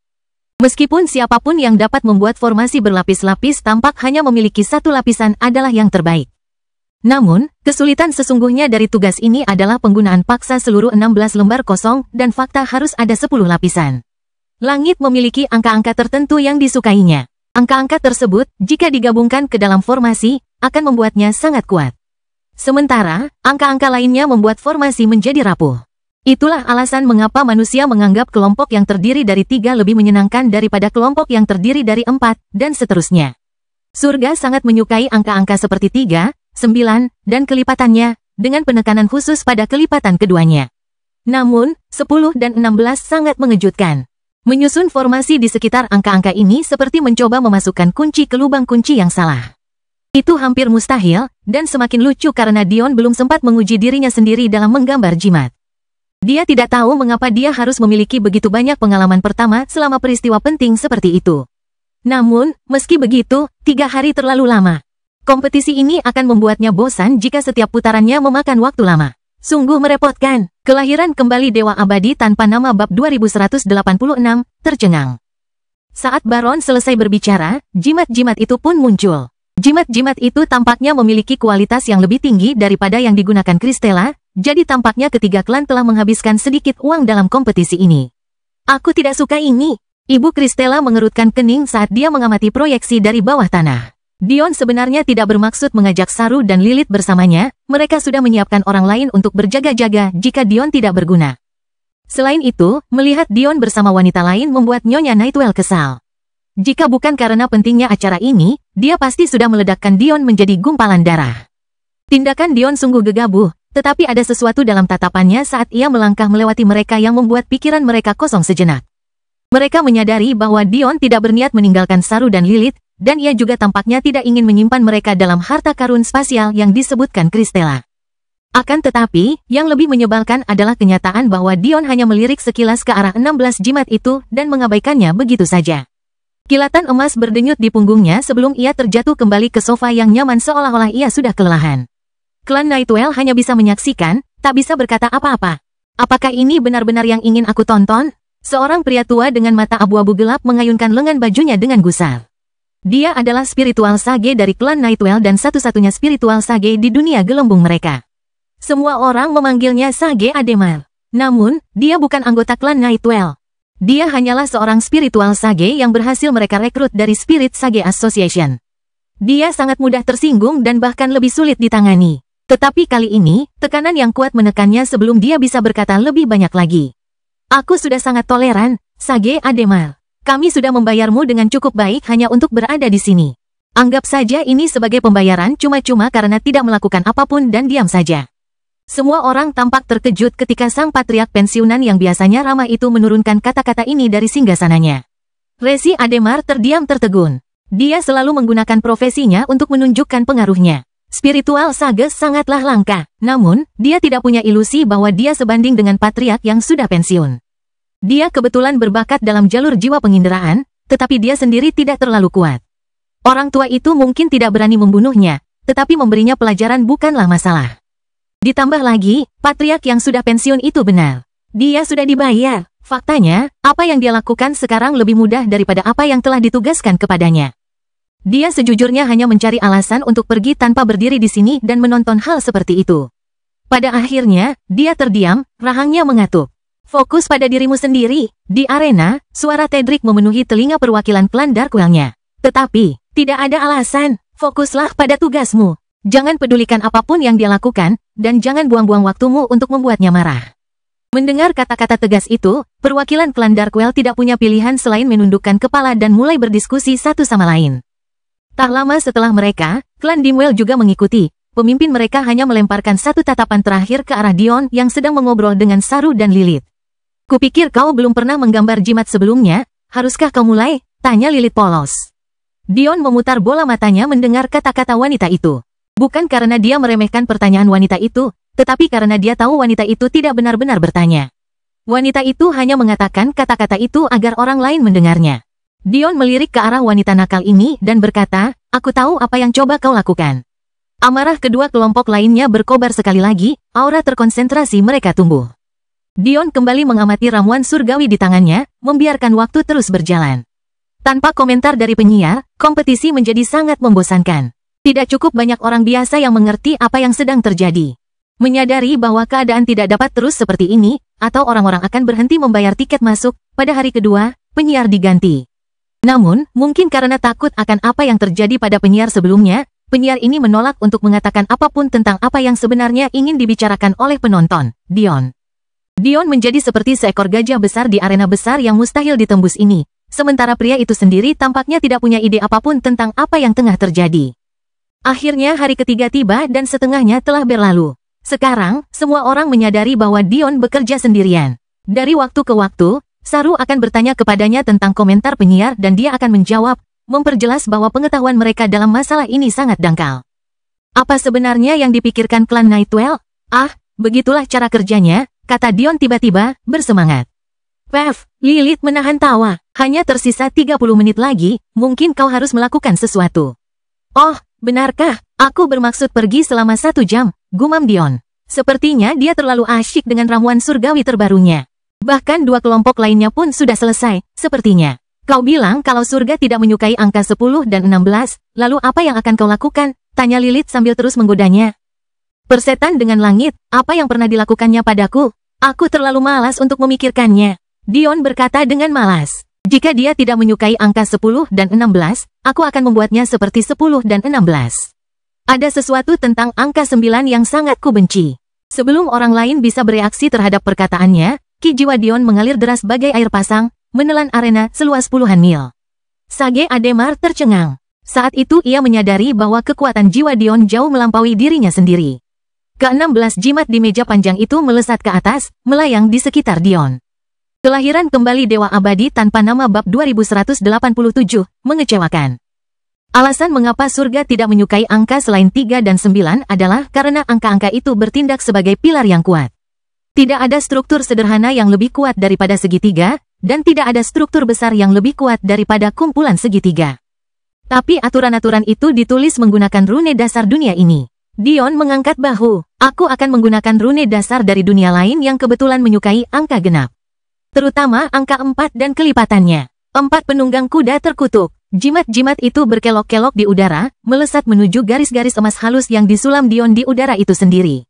Meskipun siapapun yang dapat membuat formasi berlapis-lapis tampak hanya memiliki 1 lapisan adalah yang terbaik. Namun, kesulitan sesungguhnya dari tugas ini adalah penggunaan paksa seluruh 16 lembar kosong dan fakta harus ada 10 lapisan. Langit memiliki angka-angka tertentu yang disukainya. Angka-angka tersebut, jika digabungkan ke dalam formasi, akan membuatnya sangat kuat. Sementara, angka-angka lainnya membuat formasi menjadi rapuh. Itulah alasan mengapa manusia menganggap kelompok yang terdiri dari 3 lebih menyenangkan daripada kelompok yang terdiri dari 4, dan seterusnya. Surga sangat menyukai angka-angka seperti 3, 9, dan kelipatannya, dengan penekanan khusus pada kelipatan keduanya. Namun, 10 dan 16 sangat mengejutkan. Menyusun formasi di sekitar angka-angka ini seperti mencoba memasukkan kunci ke lubang kunci yang salah. Itu hampir mustahil, dan semakin lucu karena Dion belum sempat menguji dirinya sendiri dalam menggambar jimat. Dia tidak tahu mengapa dia harus memiliki begitu banyak pengalaman pertama selama peristiwa penting seperti itu. Namun, meski begitu, 3 hari terlalu lama. Kompetisi ini akan membuatnya bosan jika setiap putarannya memakan waktu lama. Sungguh merepotkan. Kelahiran kembali Dewa Abadi tanpa nama bab 2186, tercengang. Saat Baron selesai berbicara, jimat-jimat itu pun muncul. Jimat-jimat itu tampaknya memiliki kualitas yang lebih tinggi daripada yang digunakan Kristela, jadi tampaknya ketiga klan telah menghabiskan sedikit uang dalam kompetisi ini. Aku tidak suka ini. Ibu Kristela mengerutkan kening saat dia mengamati proyeksi dari bawah tanah. Dion sebenarnya tidak bermaksud mengajak Saru dan Lilith bersamanya, mereka sudah menyiapkan orang lain untuk berjaga-jaga jika Dion tidak berguna. Selain itu, melihat Dion bersama wanita lain membuat Nyonya Nightwell kesal. Jika bukan karena pentingnya acara ini, dia pasti sudah meledakkan Dion menjadi gumpalan darah. Tindakan Dion sungguh gegabah, tetapi ada sesuatu dalam tatapannya saat ia melangkah melewati mereka yang membuat pikiran mereka kosong sejenak. Mereka menyadari bahwa Dion tidak berniat meninggalkan Saru dan Lilith, dan ia juga tampaknya tidak ingin menyimpan mereka dalam harta karun spasial yang disebutkan Kristela. Akan tetapi, yang lebih menyebalkan adalah kenyataan bahwa Dion hanya melirik sekilas ke arah 16 jimat itu dan mengabaikannya begitu saja. Kilatan emas berdenyut di punggungnya sebelum ia terjatuh kembali ke sofa yang nyaman seolah-olah ia sudah kelelahan. Klan Nightwell hanya bisa menyaksikan, tak bisa berkata apa-apa. Apakah ini benar-benar yang ingin aku tonton? Seorang pria tua dengan mata abu-abu gelap mengayunkan lengan bajunya dengan gusar. Dia adalah spiritual sage dari klan Nightwell dan satu-satunya spiritual sage di dunia gelembung mereka. Semua orang memanggilnya Sage Ademar. Namun, dia bukan anggota klan Nightwell. Dia hanyalah seorang spiritual sage yang berhasil mereka rekrut dari Spirit Sage Association. Dia sangat mudah tersinggung dan bahkan lebih sulit ditangani. Tetapi kali ini, tekanan yang kuat menekannya sebelum dia bisa berkata lebih banyak lagi. Aku sudah sangat toleran, Sage Ademar. Kami sudah membayarmu dengan cukup baik hanya untuk berada di sini. Anggap saja ini sebagai pembayaran cuma-cuma karena tidak melakukan apapun dan diam saja. Semua orang tampak terkejut ketika sang patriark pensiunan yang biasanya ramah itu menurunkan kata-kata ini dari singgasananya. Resi Ademar terdiam tertegun. Dia selalu menggunakan profesinya untuk menunjukkan pengaruhnya. Spiritual sage sangatlah langka, namun, dia tidak punya ilusi bahwa dia sebanding dengan patriark yang sudah pensiun. Dia kebetulan berbakat dalam jalur jiwa penginderaan, tetapi dia sendiri tidak terlalu kuat. Orang tua itu mungkin tidak berani membunuhnya, tetapi memberinya pelajaran bukanlah masalah. Ditambah lagi, patriark yang sudah pensiun itu benar. Dia sudah dibayar. Faktanya, apa yang dia lakukan sekarang lebih mudah daripada apa yang telah ditugaskan kepadanya. Dia sejujurnya hanya mencari alasan untuk pergi tanpa berdiri di sini dan menonton hal seperti itu. Pada akhirnya, dia terdiam, rahangnya mengatup. Fokus pada dirimu sendiri. Di arena, suara Tedric memenuhi telinga perwakilan klan Darkwell-nya. Tetapi, tidak ada alasan. Fokuslah pada tugasmu. Jangan pedulikan apapun yang dia lakukan, dan jangan buang-buang waktumu untuk membuatnya marah. Mendengar kata-kata tegas itu, perwakilan klan Darkwell tidak punya pilihan selain menundukkan kepala dan mulai berdiskusi satu sama lain. Tak lama setelah mereka, klan Dimwell juga mengikuti. Pemimpin mereka hanya melemparkan satu tatapan terakhir ke arah Dion yang sedang mengobrol dengan Saru dan Lilith. Kupikir kau belum pernah menggambar jimat sebelumnya, haruskah kau mulai? Tanya Lilith polos. Dion memutar bola matanya mendengar kata-kata wanita itu. Bukan karena dia meremehkan pertanyaan wanita itu, tetapi karena dia tahu wanita itu tidak benar-benar bertanya. Wanita itu hanya mengatakan kata-kata itu agar orang lain mendengarnya. Dion melirik ke arah wanita nakal ini dan berkata, aku tahu apa yang coba kau lakukan. Amarah kedua kelompok lainnya berkobar sekali lagi, aura terkonsentrasi mereka tumbuh. Dion kembali mengamati ramuan surgawi di tangannya, membiarkan waktu terus berjalan. Tanpa komentar dari penyiar, kompetisi menjadi sangat membosankan. Tidak cukup banyak orang biasa yang mengerti apa yang sedang terjadi. Menyadari bahwa keadaan tidak dapat terus seperti ini, atau orang-orang akan berhenti membayar tiket masuk, pada hari kedua, penyiar diganti. Namun, mungkin karena takut akan apa yang terjadi pada penyiar sebelumnya, penyiar ini menolak untuk mengatakan apapun tentang apa yang sebenarnya ingin dibicarakan oleh penonton, Dion. Dion menjadi seperti seekor gajah besar di arena besar yang mustahil ditembus ini, sementara pria itu sendiri tampaknya tidak punya ide apapun tentang apa yang tengah terjadi. Akhirnya hari ketiga tiba dan setengahnya telah berlalu. Sekarang, semua orang menyadari bahwa Dion bekerja sendirian. Dari waktu ke waktu, Saru akan bertanya kepadanya tentang komentar penyiar dan dia akan menjawab, memperjelas bahwa pengetahuan mereka dalam masalah ini sangat dangkal. Apa sebenarnya yang dipikirkan klan Nightwell? Ah, begitulah cara kerjanya, kata Dion tiba-tiba, bersemangat. Pev, Lilith menahan tawa. Hanya tersisa 30 menit lagi, mungkin kau harus melakukan sesuatu. Oh, benarkah? Aku bermaksud pergi selama 1 jam, gumam Dion. Sepertinya dia terlalu asyik dengan ramuan surgawi terbarunya. Bahkan 2 kelompok lainnya pun sudah selesai, sepertinya. Kau bilang kalau surga tidak menyukai angka 10 dan 16, lalu apa yang akan kau lakukan? Tanya Lilith sambil terus menggodanya. Persetan dengan langit, apa yang pernah dilakukannya padaku? Aku terlalu malas untuk memikirkannya. Dion berkata dengan malas. Jika dia tidak menyukai angka 10 dan 16, aku akan membuatnya seperti 10 dan 16. Ada sesuatu tentang angka 9 yang sangat kubenci. Sebelum orang lain bisa bereaksi terhadap perkataannya, ki jiwa Dion mengalir deras bagai air pasang, menelan arena seluas puluhan mil. Sage Ademar tercengang. Saat itu ia menyadari bahwa kekuatan jiwa Dion jauh melampaui dirinya sendiri. Ke-16 jimat di meja panjang itu melesat ke atas, melayang di sekitar Dion. Kelahiran kembali Dewa Abadi tanpa nama bab 2187, mengecewakan. Alasan mengapa surga tidak menyukai angka selain 3 dan 9 adalah karena angka-angka itu bertindak sebagai pilar yang kuat. Tidak ada struktur sederhana yang lebih kuat daripada segitiga, dan tidak ada struktur besar yang lebih kuat daripada kumpulan segitiga. Tapi aturan-aturan itu ditulis menggunakan rune dasar dunia ini. Dion mengangkat bahu. Aku akan menggunakan rune dasar dari dunia lain yang kebetulan menyukai angka genap. Terutama angka 4 dan kelipatannya. 4 penunggang kuda terkutuk. Jimat-jimat itu berkelok-kelok di udara, melesat menuju garis-garis emas halus yang disulam Dion di udara itu sendiri.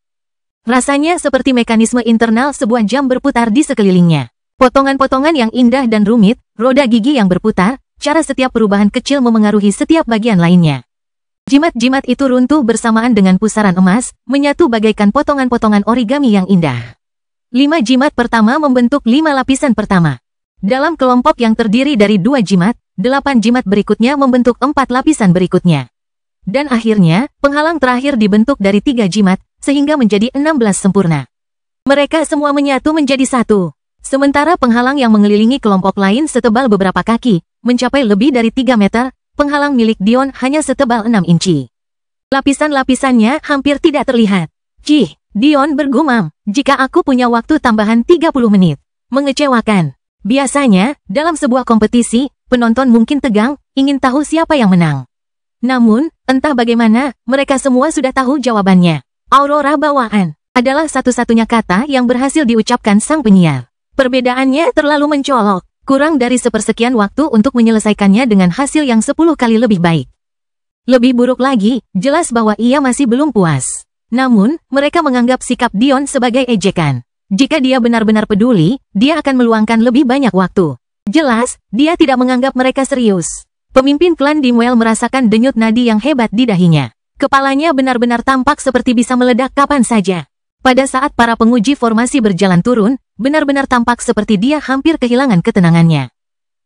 Rasanya seperti mekanisme internal sebuah jam berputar di sekelilingnya. Potongan-potongan yang indah dan rumit, roda gigi yang berputar, cara setiap perubahan kecil memengaruhi setiap bagian lainnya. Jimat-jimat itu runtuh bersamaan dengan pusaran emas, menyatu bagaikan potongan-potongan origami yang indah. 5 jimat pertama membentuk 5 lapisan pertama. Dalam kelompok yang terdiri dari 2 jimat, 8 jimat berikutnya membentuk 4 lapisan berikutnya. Dan akhirnya, penghalang terakhir dibentuk dari 3 jimat, sehingga menjadi 16 sempurna. Mereka semua menyatu menjadi satu. Sementara penghalang yang mengelilingi kelompok lain setebal beberapa kaki, mencapai lebih dari 3 meter, penghalang milik Dion hanya setebal 6 inci. Lapisan-lapisannya hampir tidak terlihat. Cih, Dion bergumam, jika aku punya waktu tambahan 30 menit. Mengecewakan. Biasanya, dalam sebuah kompetisi, penonton mungkin tegang, ingin tahu siapa yang menang. Namun, entah bagaimana, mereka semua sudah tahu jawabannya. Aurora bawaan adalah satu-satunya kata yang berhasil diucapkan sang penyiar. Perbedaannya terlalu mencolok. Kurang dari sepersekian waktu untuk menyelesaikannya dengan hasil yang 10 kali lebih baik. Lebih buruk lagi, jelas bahwa ia masih belum puas. Namun, mereka menganggap sikap Dion sebagai ejekan. Jika dia benar-benar peduli, dia akan meluangkan lebih banyak waktu. Jelas, dia tidak menganggap mereka serius. Pemimpin klan Dimwell merasakan denyut nadi yang hebat di dahinya. Kepalanya benar-benar tampak seperti bisa meledak kapan saja. Pada saat para penguji formasi berjalan turun, benar-benar tampak seperti dia hampir kehilangan ketenangannya.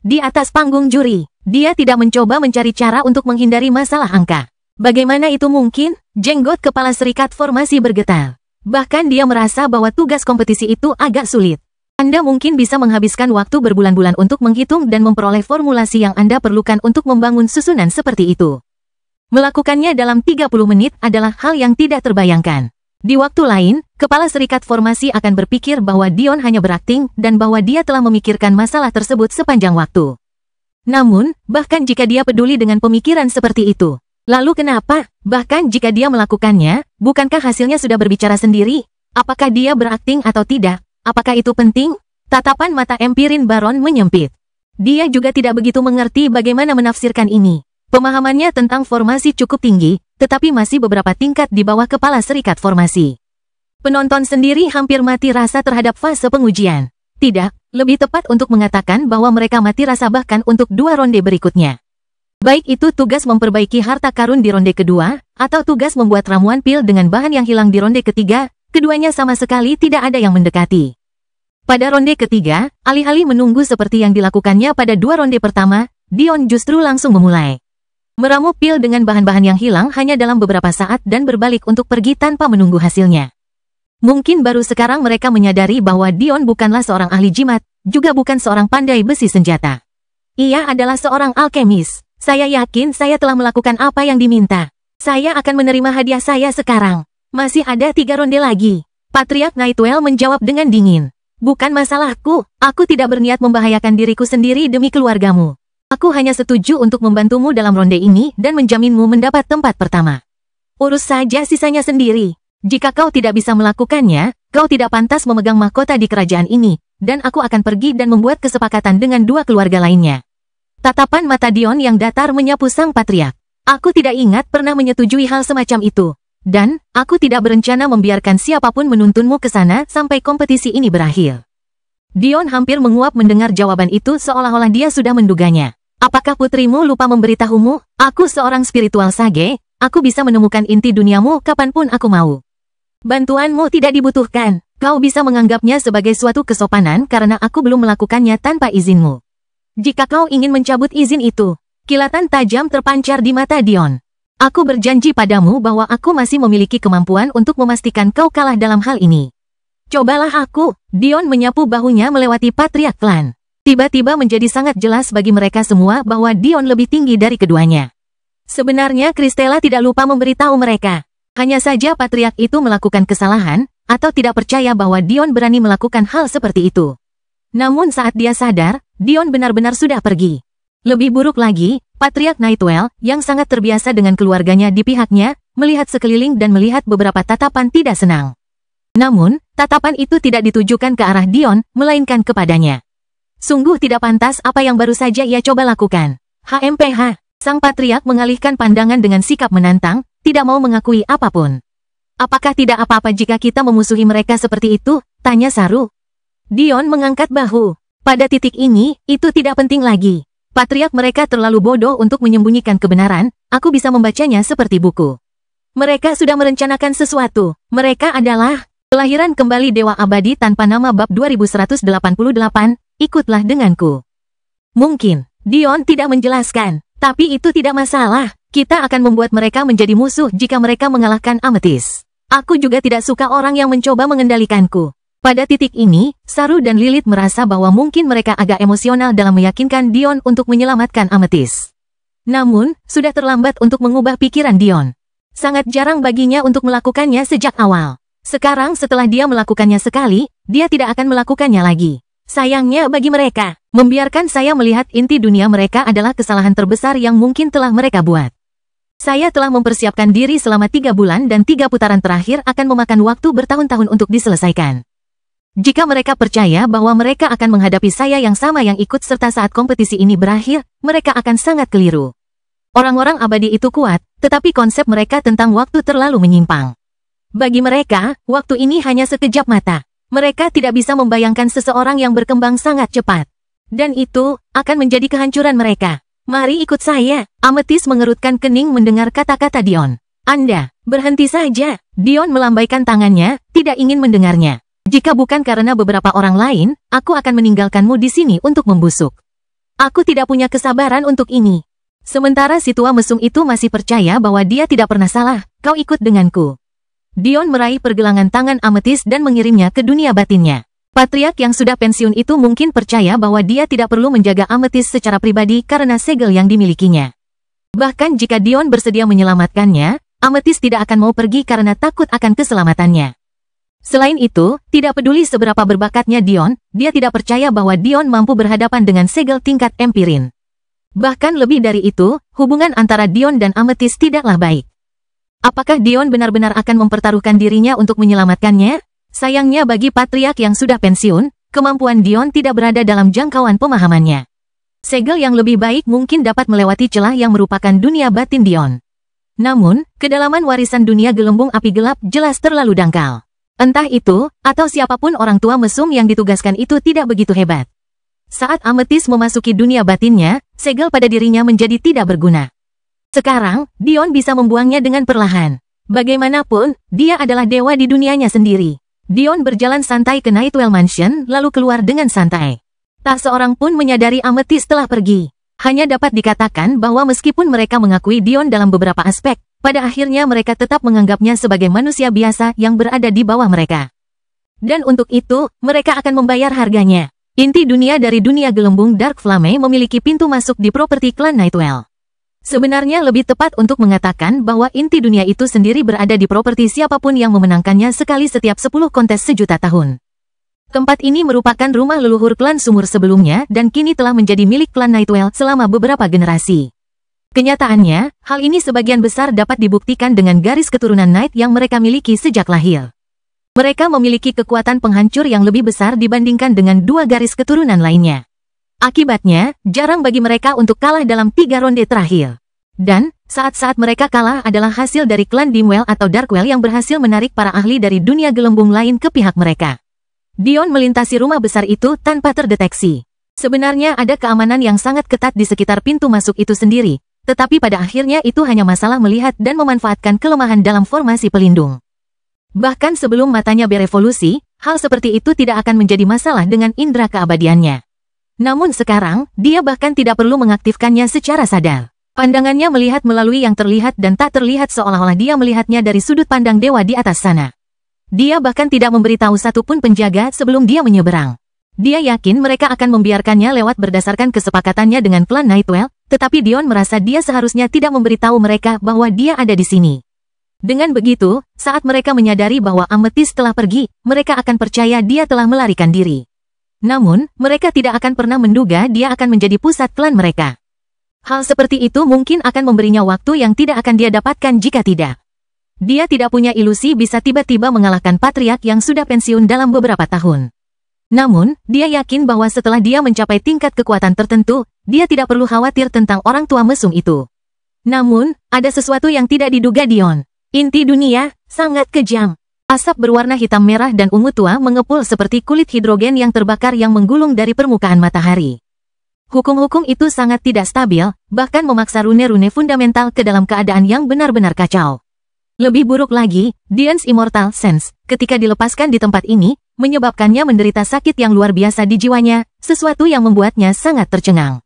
Di atas panggung juri, dia tidak mencoba mencari cara untuk menghindari masalah angka. Bagaimana itu mungkin? Jenggot kepala serikat formasi bergetar. Bahkan dia merasa bahwa tugas kompetisi itu agak sulit. Anda mungkin bisa menghabiskan waktu berbulan-bulan untuk menghitung dan memperoleh formulasi yang Anda perlukan untuk membangun susunan seperti itu. Melakukannya dalam 30 menit adalah hal yang tidak terbayangkan. Di waktu lain, kepala serikat formasi akan berpikir bahwa Dion hanya berakting dan bahwa dia telah memikirkan masalah tersebut sepanjang waktu. Namun, bahkan jika dia peduli dengan pemikiran seperti itu, lalu kenapa? Bahkan jika dia melakukannya, bukankah hasilnya sudah berbicara sendiri? Apakah dia berakting atau tidak? Apakah itu penting? Tatapan mata Empirin Baron menyempit. Dia juga tidak begitu mengerti bagaimana menafsirkan ini. Pemahamannya tentang formasi cukup tinggi, tetapi masih beberapa tingkat di bawah kepala serikat formasi. Penonton sendiri hampir mati rasa terhadap fase pengujian. Tidak, lebih tepat untuk mengatakan bahwa mereka mati rasa bahkan untuk 2 ronde berikutnya. Baik itu tugas memperbaiki harta karun di ronde kedua, atau tugas membuat ramuan pil dengan bahan yang hilang di ronde ketiga, keduanya sama sekali tidak ada yang mendekati. Pada ronde ketiga, alih-alih menunggu seperti yang dilakukannya pada 2 ronde pertama, Dion justru langsung memulai. Meramu pil dengan bahan-bahan yang hilang hanya dalam beberapa saat dan berbalik untuk pergi tanpa menunggu hasilnya. Mungkin baru sekarang mereka menyadari bahwa Dion bukanlah seorang ahli jimat, juga bukan seorang pandai besi senjata. Ia adalah seorang alkemis. Saya yakin saya telah melakukan apa yang diminta. Saya akan menerima hadiah saya sekarang. Masih ada 3 ronde lagi. Patriark Nightwell menjawab dengan dingin. Bukan masalahku, aku tidak berniat membahayakan diriku sendiri demi keluargamu. Aku hanya setuju untuk membantumu dalam ronde ini dan menjaminmu mendapat tempat pertama. Urus saja sisanya sendiri. Jika kau tidak bisa melakukannya, kau tidak pantas memegang mahkota di kerajaan ini, dan aku akan pergi dan membuat kesepakatan dengan 2 keluarga lainnya. Tatapan mata Dion yang datar menyapu sang patriark. Aku tidak ingat pernah menyetujui hal semacam itu, dan aku tidak berencana membiarkan siapapun menuntunmu ke sana sampai kompetisi ini berakhir. Dion hampir menguap mendengar jawaban itu seolah-olah dia sudah menduganya. Apakah putrimu lupa memberitahumu? Aku seorang spiritual sage, aku bisa menemukan inti duniamu kapanpun aku mau. Bantuanmu tidak dibutuhkan. Kau bisa menganggapnya sebagai suatu kesopanan karena aku belum melakukannya tanpa izinmu. Jika kau ingin mencabut izin itu, Kilatan tajam terpancar di mata Dion. Aku berjanji padamu bahwa aku masih memiliki kemampuan untuk memastikan kau kalah dalam hal ini. Cobalah aku. Dion menyapu bahunya melewati patriark klan. Tiba-tiba menjadi sangat jelas bagi mereka semua bahwa Dion lebih tinggi dari keduanya. Sebenarnya Kristela tidak lupa memberitahu mereka. Hanya saja patriark itu melakukan kesalahan, atau tidak percaya bahwa Dion berani melakukan hal seperti itu. Namun saat dia sadar, Dion benar-benar sudah pergi. Lebih buruk lagi, Patriark Nightwell, yang sangat terbiasa dengan keluarganya di pihaknya, melihat sekeliling dan melihat beberapa tatapan tidak senang. Namun, tatapan itu tidak ditujukan ke arah Dion, melainkan kepadanya. Sungguh tidak pantas apa yang baru saja ia coba lakukan. HMPH, sang Patriark mengalihkan pandangan dengan sikap menantang, tidak mau mengakui apapun. Apakah tidak apa-apa jika kita memusuhi mereka seperti itu? Tanya Saru. Dion mengangkat bahu. Pada titik ini, itu tidak penting lagi. Patriark mereka terlalu bodoh untuk menyembunyikan kebenaran, aku bisa membacanya seperti buku. Mereka sudah merencanakan sesuatu. Mereka adalah kelahiran kembali Dewa Abadi tanpa nama bab 2188, ikutlah denganku. Mungkin, Dion tidak menjelaskan, tapi itu tidak masalah. Kita akan membuat mereka menjadi musuh jika mereka mengalahkan Amethyst. Aku juga tidak suka orang yang mencoba mengendalikanku. Pada titik ini, Saru dan Lilith merasa bahwa mungkin mereka agak emosional dalam meyakinkan Dion untuk menyelamatkan Amethyst. Namun, sudah terlambat untuk mengubah pikiran Dion. Sangat jarang baginya untuk melakukannya sejak awal. Sekarang setelah dia melakukannya sekali, dia tidak akan melakukannya lagi. Sayangnya bagi mereka, membiarkan saya melihat inti dunia mereka adalah kesalahan terbesar yang mungkin telah mereka buat. Saya telah mempersiapkan diri selama 3 bulan dan 3 putaran terakhir akan memakan waktu bertahun-tahun untuk diselesaikan. Jika mereka percaya bahwa mereka akan menghadapi saya yang sama yang ikut serta saat kompetisi ini berakhir, mereka akan sangat keliru. Orang-orang abadi itu kuat, tetapi konsep mereka tentang waktu terlalu menyimpang. Bagi mereka, waktu ini hanya sekejap mata. Mereka tidak bisa membayangkan seseorang yang berkembang sangat cepat. Dan itu akan menjadi kehancuran mereka. Mari ikut saya. Amethyst mengerutkan kening mendengar kata-kata Dion. Anda, berhenti saja. Dion melambaikan tangannya, tidak ingin mendengarnya. Jika bukan karena beberapa orang lain, aku akan meninggalkanmu di sini untuk membusuk. Aku tidak punya kesabaran untuk ini. Sementara si tua mesum itu masih percaya bahwa dia tidak pernah salah, kau ikut denganku. Dion meraih pergelangan tangan Amethyst dan mengirimnya ke dunia batinnya. Patriark yang sudah pensiun itu mungkin percaya bahwa dia tidak perlu menjaga Amethyst secara pribadi karena segel yang dimilikinya. Bahkan jika Dion bersedia menyelamatkannya, Amethyst tidak akan mau pergi karena takut akan keselamatannya. Selain itu, tidak peduli seberapa berbakatnya Dion, dia tidak percaya bahwa Dion mampu berhadapan dengan segel tingkat empirin. Bahkan lebih dari itu, hubungan antara Dion dan Amethyst tidaklah baik. Apakah Dion benar-benar akan mempertaruhkan dirinya untuk menyelamatkannya? Sayangnya bagi Patriark yang sudah pensiun, kemampuan Dion tidak berada dalam jangkauan pemahamannya. Segel yang lebih baik mungkin dapat melewati celah yang merupakan dunia batin Dion. Namun, kedalaman warisan dunia gelembung api gelap jelas terlalu dangkal. Entah itu, atau siapapun orang tua mesum yang ditugaskan itu tidak begitu hebat. Saat Amethyst memasuki dunia batinnya, segel pada dirinya menjadi tidak berguna. Sekarang, Dion bisa membuangnya dengan perlahan. Bagaimanapun, dia adalah dewa di dunianya sendiri. Dion berjalan santai ke Nightwell Mansion lalu keluar dengan santai. Tak seorang pun menyadari Amethyst telah pergi. Hanya dapat dikatakan bahwa meskipun mereka mengakui Dion dalam beberapa aspek, pada akhirnya mereka tetap menganggapnya sebagai manusia biasa yang berada di bawah mereka. Dan untuk itu, mereka akan membayar harganya. Inti dunia dari dunia gelembung Dark Flame memiliki pintu masuk di properti klan Nightwell. Sebenarnya lebih tepat untuk mengatakan bahwa inti dunia itu sendiri berada di properti siapapun yang memenangkannya sekali setiap 10 kontes sejuta tahun. Tempat ini merupakan rumah leluhur klan sumur sebelumnya dan kini telah menjadi milik klan Nightwell selama beberapa generasi. Kenyataannya, hal ini sebagian besar dapat dibuktikan dengan garis keturunan Knight yang mereka miliki sejak lahir. Mereka memiliki kekuatan penghancur yang lebih besar dibandingkan dengan 2 garis keturunan lainnya. Akibatnya, jarang bagi mereka untuk kalah dalam 3 ronde terakhir. Dan, saat-saat mereka kalah adalah hasil dari klan Dimwell atau Darkwell yang berhasil menarik para ahli dari dunia gelembung lain ke pihak mereka. Dion melintasi rumah besar itu tanpa terdeteksi. Sebenarnya ada keamanan yang sangat ketat di sekitar pintu masuk itu sendiri. Tetapi pada akhirnya itu hanya masalah melihat dan memanfaatkan kelemahan dalam formasi pelindung. Bahkan sebelum matanya berevolusi, hal seperti itu tidak akan menjadi masalah dengan indera keabadiannya. Namun sekarang, dia bahkan tidak perlu mengaktifkannya secara sadar. Pandangannya melihat melalui yang terlihat dan tak terlihat seolah-olah dia melihatnya dari sudut pandang dewa di atas sana. Dia bahkan tidak memberitahu satupun penjaga sebelum dia menyeberang. Dia yakin mereka akan membiarkannya lewat berdasarkan kesepakatannya dengan klan Nightwell, tetapi Dion merasa dia seharusnya tidak memberitahu mereka bahwa dia ada di sini. Dengan begitu, saat mereka menyadari bahwa Amethyst telah pergi, mereka akan percaya dia telah melarikan diri. Namun, mereka tidak akan pernah menduga dia akan menjadi pusat klan mereka. Hal seperti itu mungkin akan memberinya waktu yang tidak akan dia dapatkan jika tidak. Dia tidak punya ilusi bisa tiba-tiba mengalahkan patriark yang sudah pensiun dalam beberapa tahun. Namun, dia yakin bahwa setelah dia mencapai tingkat kekuatan tertentu, dia tidak perlu khawatir tentang orang tua mesum itu. Namun, ada sesuatu yang tidak diduga Dion. Inti dunia, sangat kejam. Asap berwarna hitam merah dan ungu tua mengepul seperti kulit hidrogen yang terbakar yang menggulung dari permukaan matahari. Hukum-hukum itu sangat tidak stabil, bahkan memaksa rune-rune fundamental ke dalam keadaan yang benar-benar kacau. Lebih buruk lagi, Dion's Immortal Sense, ketika dilepaskan di tempat ini, menyebabkannya menderita sakit yang luar biasa di jiwanya, sesuatu yang membuatnya sangat tercengang.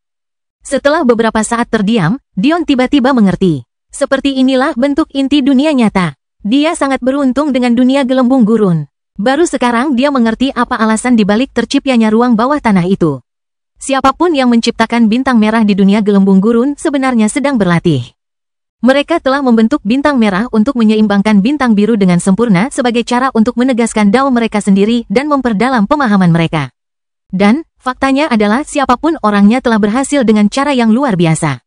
Setelah beberapa saat terdiam, Dion tiba-tiba mengerti. Seperti inilah bentuk inti dunia nyata. Dia sangat beruntung dengan dunia gelembung gurun. Baru sekarang dia mengerti apa alasan dibalik terciptanya ruang bawah tanah itu. Siapapun yang menciptakan bintang merah di dunia gelembung gurun sebenarnya sedang berlatih. Mereka telah membentuk bintang merah untuk menyeimbangkan bintang biru dengan sempurna sebagai cara untuk menegaskan dao mereka sendiri dan memperdalam pemahaman mereka. Dan, faktanya adalah siapapun orangnya telah berhasil dengan cara yang luar biasa.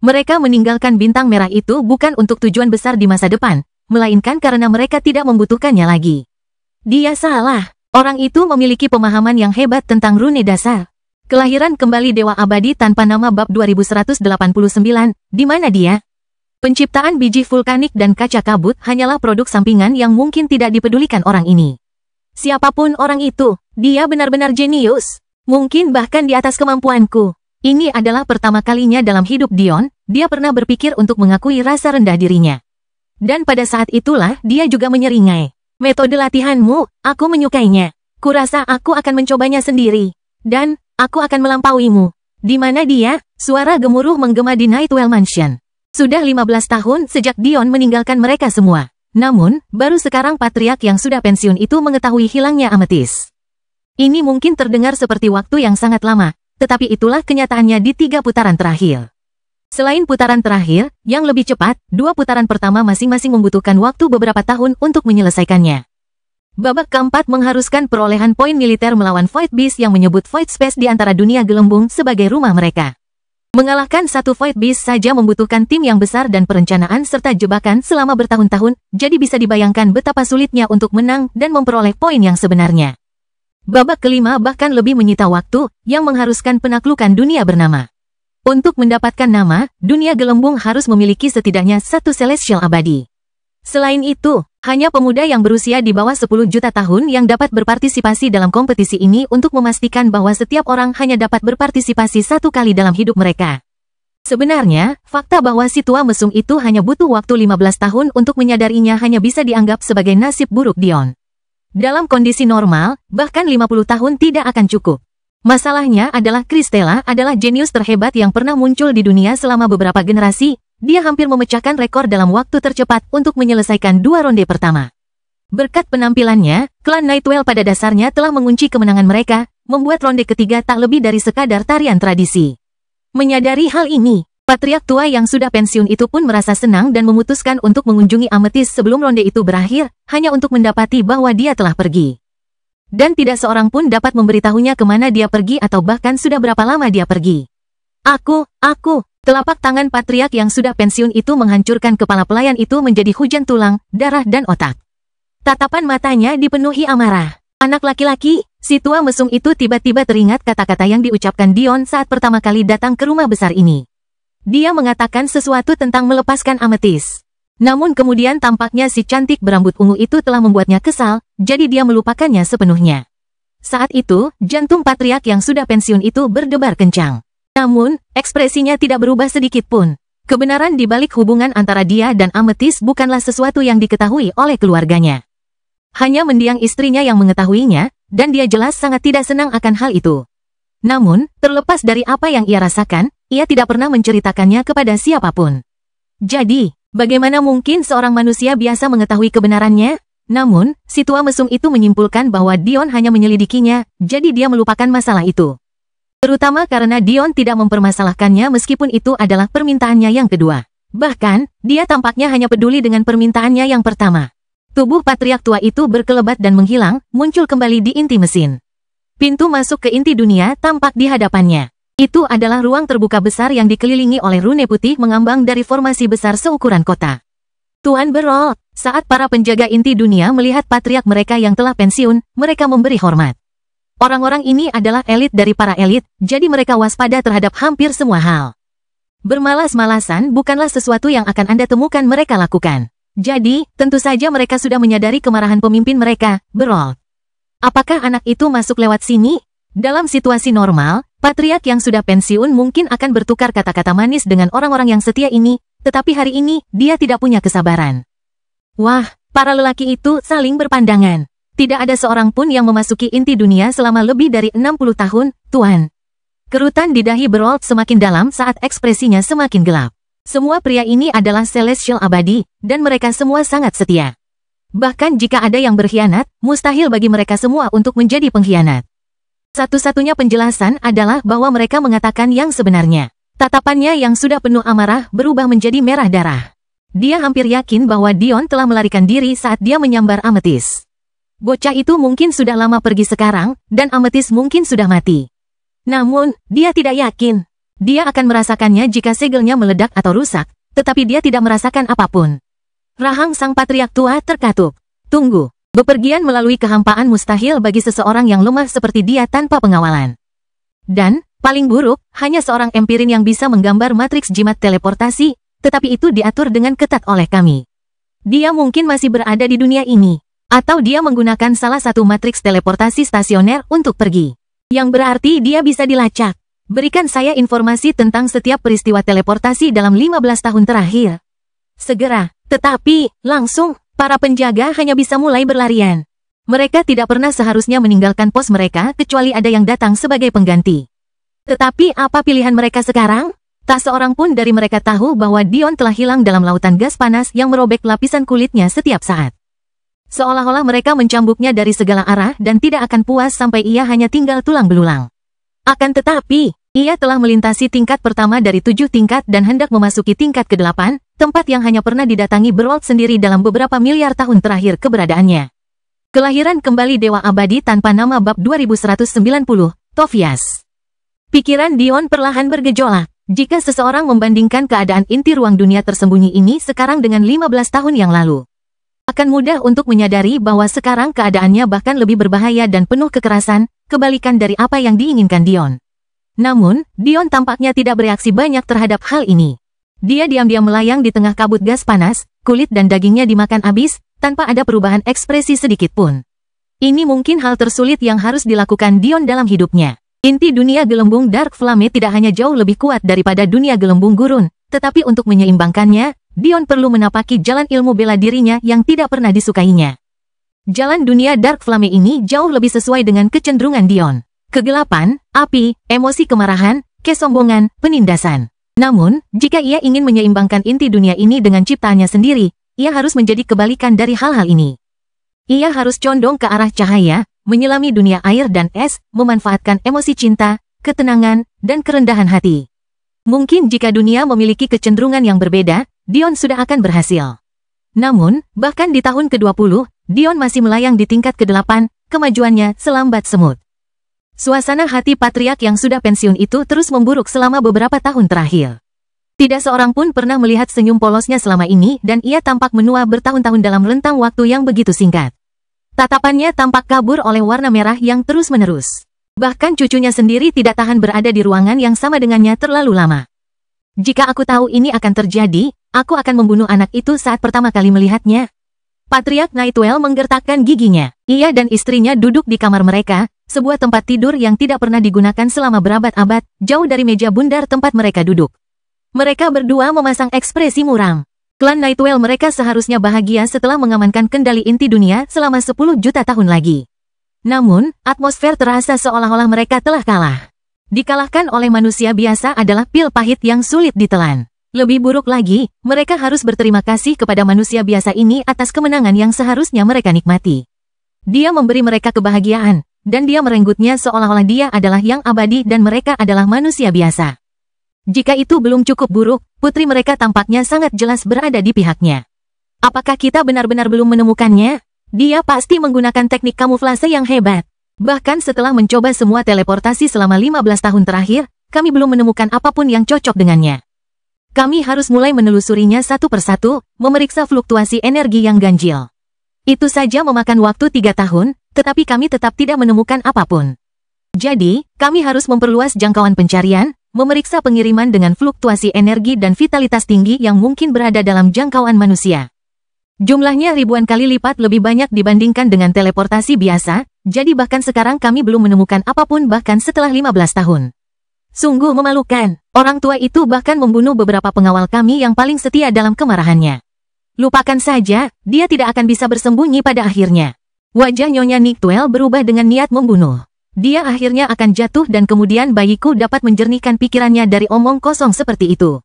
Mereka meninggalkan bintang merah itu bukan untuk tujuan besar di masa depan, melainkan karena mereka tidak membutuhkannya lagi. Dia salah. Orang itu memiliki pemahaman yang hebat tentang rune dasar. Kelahiran kembali Dewa Abadi tanpa nama bab 2189, di mana dia? Penciptaan biji vulkanik dan kaca kabut hanyalah produk sampingan yang mungkin tidak dipedulikan orang ini. Siapapun orang itu, dia benar-benar jenius. Mungkin bahkan di atas kemampuanku. Ini adalah pertama kalinya dalam hidup Dion, dia pernah berpikir untuk mengakui rasa rendah dirinya. Dan pada saat itulah dia juga menyeringai. Metode latihanmu, aku menyukainya. Kurasa aku akan mencobanya sendiri. Dan, aku akan melampauimu. Di mana dia? Suara gemuruh menggema di Nightwell Mansion. Sudah 15 tahun sejak Dion meninggalkan mereka semua. Namun, baru sekarang patriark yang sudah pensiun itu mengetahui hilangnya Amethyst. Ini mungkin terdengar seperti waktu yang sangat lama, tetapi itulah kenyataannya di 3 putaran terakhir. Selain putaran terakhir, yang lebih cepat, 2 putaran pertama masing-masing membutuhkan waktu beberapa tahun untuk menyelesaikannya. Babak keempat mengharuskan perolehan poin militer melawan Void Beast yang menyebut Void Space di antara dunia gelembung sebagai rumah mereka. Mengalahkan satu Void Beast saja membutuhkan tim yang besar dan perencanaan serta jebakan selama bertahun-tahun, jadi bisa dibayangkan betapa sulitnya untuk menang dan memperoleh poin yang sebenarnya. Babak kelima bahkan lebih menyita waktu, yang mengharuskan penaklukan dunia bernama. Untuk mendapatkan nama, dunia gelembung harus memiliki setidaknya satu Celestial abadi. Selain itu, hanya pemuda yang berusia di bawah 10 juta tahun yang dapat berpartisipasi dalam kompetisi ini untuk memastikan bahwa setiap orang hanya dapat berpartisipasi 1 kali dalam hidup mereka. Sebenarnya, fakta bahwa si tua mesum itu hanya butuh waktu 15 tahun untuk menyadarinya hanya bisa dianggap sebagai nasib buruk Dion. Dalam kondisi normal, bahkan 50 tahun tidak akan cukup. Masalahnya adalah Crystella adalah jenius terhebat yang pernah muncul di dunia selama beberapa generasi. Dia hampir memecahkan rekor dalam waktu tercepat untuk menyelesaikan 2 ronde pertama. Berkat penampilannya, klan Nightwell pada dasarnya telah mengunci kemenangan mereka, membuat ronde ketiga tak lebih dari sekadar tarian tradisi. Menyadari hal ini, patriark tua yang sudah pensiun itu pun merasa senang dan memutuskan untuk mengunjungi Amethyst sebelum ronde itu berakhir, hanya untuk mendapati bahwa dia telah pergi. Dan tidak seorang pun dapat memberitahunya kemana dia pergi atau bahkan sudah berapa lama dia pergi. Aku. Telapak tangan patriark yang sudah pensiun itu menghancurkan kepala pelayan itu menjadi hujan tulang, darah dan otak. Tatapan matanya dipenuhi amarah. Anak laki-laki, si tua mesum itu tiba-tiba teringat kata-kata yang diucapkan Dion saat pertama kali datang ke rumah besar ini. Dia mengatakan sesuatu tentang melepaskan Amethyst. Namun kemudian tampaknya si cantik berambut ungu itu telah membuatnya kesal, jadi dia melupakannya sepenuhnya. Saat itu, jantung patriark yang sudah pensiun itu berdebar kencang. Namun, ekspresinya tidak berubah sedikit pun. Kebenaran di balik hubungan antara dia dan Amethyst bukanlah sesuatu yang diketahui oleh keluarganya. Hanya mendiang istrinya yang mengetahuinya, dan dia jelas sangat tidak senang akan hal itu. Namun, terlepas dari apa yang ia rasakan, ia tidak pernah menceritakannya kepada siapapun. Jadi, bagaimana mungkin seorang manusia biasa mengetahui kebenarannya? Namun, si tua mesum itu menyimpulkan bahwa Dion hanya menyelidikinya, jadi dia melupakan masalah itu. Terutama karena Dion tidak mempermasalahkannya meskipun itu adalah permintaannya yang kedua. Bahkan, dia tampaknya hanya peduli dengan permintaannya yang pertama. Tubuh patriark tua itu berkelebat dan menghilang, muncul kembali di inti mesin. Pintu masuk ke inti dunia tampak di hadapannya. Itu adalah ruang terbuka besar yang dikelilingi oleh rune putih mengambang dari formasi besar seukuran kota. Tuan Berold, saat para penjaga inti dunia melihat patriark mereka yang telah pensiun, mereka memberi hormat. Orang-orang ini adalah elit dari para elit, jadi mereka waspada terhadap hampir semua hal. Bermalas-malasan bukanlah sesuatu yang akan Anda temukan mereka lakukan. Jadi, tentu saja mereka sudah menyadari kemarahan pemimpin mereka, Berold. Apakah anak itu masuk lewat sini? Dalam situasi normal, patriark yang sudah pensiun mungkin akan bertukar kata-kata manis dengan orang-orang yang setia ini, tetapi hari ini, dia tidak punya kesabaran. Wah, para lelaki itu saling berpandangan. Tidak ada seorang pun yang memasuki inti dunia selama lebih dari 60 tahun, Tuan. Kerutan di dahi Berold semakin dalam saat ekspresinya semakin gelap. Semua pria ini adalah Celestial abadi, dan mereka semua sangat setia. Bahkan jika ada yang berkhianat, mustahil bagi mereka semua untuk menjadi pengkhianat. Satu-satunya penjelasan adalah bahwa mereka mengatakan yang sebenarnya. Tatapannya yang sudah penuh amarah berubah menjadi merah darah. Dia hampir yakin bahwa Dion telah melarikan diri saat dia menyambar Ametis. Bocah itu mungkin sudah lama pergi sekarang, dan Ametis mungkin sudah mati. Namun, dia tidak yakin. Dia akan merasakannya jika segelnya meledak atau rusak, tetapi dia tidak merasakan apapun. Rahang sang patriark tua terkatup. Tunggu, bepergian melalui kehampaan mustahil bagi seseorang yang lemah seperti dia tanpa pengawalan. Dan, paling buruk, hanya seorang empirin yang bisa menggambar matriks jimat teleportasi, tetapi itu diatur dengan ketat oleh kami. Dia mungkin masih berada di dunia ini, atau dia menggunakan salah satu matriks teleportasi stasioner untuk pergi. Yang berarti dia bisa dilacak. Berikan saya informasi tentang setiap peristiwa teleportasi dalam 15 tahun terakhir. Segera, tetapi, langsung, para penjaga hanya bisa mulai berlarian. Mereka tidak pernah seharusnya meninggalkan pos mereka kecuali ada yang datang sebagai pengganti. Tetapi apa pilihan mereka sekarang? Tak seorang pun dari mereka tahu bahwa Dion telah hilang dalam lautan gas panas yang merobek lapisan kulitnya setiap saat. Seolah-olah mereka mencambuknya dari segala arah dan tidak akan puas sampai ia hanya tinggal tulang belulang. Akan tetapi, ia telah melintasi tingkat pertama dari 7 tingkat dan hendak memasuki tingkat ke-8, tempat yang hanya pernah didatangi Berold sendiri dalam beberapa miliar tahun terakhir keberadaannya. Kelahiran kembali Dewa Abadi tanpa nama bab 2190, Tofias. Pikiran Dion perlahan bergejolak. Jika seseorang membandingkan keadaan inti ruang dunia tersembunyi ini sekarang dengan 15 tahun yang lalu, akan mudah untuk menyadari bahwa sekarang keadaannya bahkan lebih berbahaya dan penuh kekerasan, kebalikan dari apa yang diinginkan Dion. Namun, Dion tampaknya tidak bereaksi banyak terhadap hal ini. Dia diam-diam melayang di tengah kabut gas panas, kulit dan dagingnya dimakan habis, tanpa ada perubahan ekspresi sedikit pun. Ini mungkin hal tersulit yang harus dilakukan Dion dalam hidupnya. Inti dunia gelembung Dark Flame tidak hanya jauh lebih kuat daripada dunia gelembung gurun, tetapi untuk menyeimbangkannya, Dion perlu menapaki jalan ilmu bela dirinya yang tidak pernah disukainya. Jalan dunia Dark Flame ini jauh lebih sesuai dengan kecenderungan Dion. Kegelapan, api, emosi kemarahan, kesombongan, penindasan. Namun, jika ia ingin menyeimbangkan inti dunia ini dengan ciptaannya sendiri, ia harus menjadi kebalikan dari hal-hal ini. Ia harus condong ke arah cahaya, menyelami dunia air dan es, memanfaatkan emosi cinta, ketenangan, dan kerendahan hati. Mungkin jika dunia memiliki kecenderungan yang berbeda, Dion sudah akan berhasil. Namun, bahkan di tahun ke-20, Dion masih melayang di tingkat ke-8, kemajuannya selambat semut. Suasana hati patriark yang sudah pensiun itu terus memburuk selama beberapa tahun terakhir. Tidak seorang pun pernah melihat senyum polosnya selama ini dan ia tampak menua bertahun-tahun dalam rentang waktu yang begitu singkat. Tatapannya tampak kabur oleh warna merah yang terus-menerus. Bahkan cucunya sendiri tidak tahan berada di ruangan yang sama dengannya terlalu lama. Jika aku tahu ini akan terjadi, aku akan membunuh anak itu saat pertama kali melihatnya. Patriark Nightwell menggertakkan giginya. Ia dan istrinya duduk di kamar mereka, sebuah tempat tidur yang tidak pernah digunakan selama berabad-abad, jauh dari meja bundar tempat mereka duduk. Mereka berdua memasang ekspresi muram. Klan Nightwell mereka seharusnya bahagia setelah mengamankan kendali inti dunia selama 10 juta tahun lagi. Namun, atmosfer terasa seolah-olah mereka telah kalah. Dikalahkan oleh manusia biasa adalah pil pahit yang sulit ditelan. Lebih buruk lagi, mereka harus berterima kasih kepada manusia biasa ini atas kemenangan yang seharusnya mereka nikmati. Dia memberi mereka kebahagiaan, dan dia merenggutnya seolah-olah dia adalah yang abadi dan mereka adalah manusia biasa. Jika itu belum cukup buruk, putri mereka tampaknya sangat jelas berada di pihaknya. Apakah kita benar-benar belum menemukannya? Dia pasti menggunakan teknik kamuflase yang hebat. Bahkan setelah mencoba semua teleportasi selama 15 tahun terakhir, kami belum menemukan apapun yang cocok dengannya. Kami harus mulai menelusurinya satu persatu, memeriksa fluktuasi energi yang ganjil. Itu saja memakan waktu 3 tahun, tetapi kami tetap tidak menemukan apapun. Jadi, kami harus memperluas jangkauan pencarian, memeriksa pengiriman dengan fluktuasi energi dan vitalitas tinggi yang mungkin berada dalam jangkauan manusia. Jumlahnya ribuan kali lipat lebih banyak dibandingkan dengan teleportasi biasa, jadi bahkan sekarang kami belum menemukan apapun bahkan setelah 15 tahun. Sungguh memalukan, orang tua itu bahkan membunuh beberapa pengawal kami yang paling setia dalam kemarahannya. Lupakan saja, dia tidak akan bisa bersembunyi pada akhirnya. Wajah Nyonya Nictuel berubah dengan niat membunuh. Dia akhirnya akan jatuh dan kemudian bayiku dapat menjernihkan pikirannya dari omong kosong seperti itu.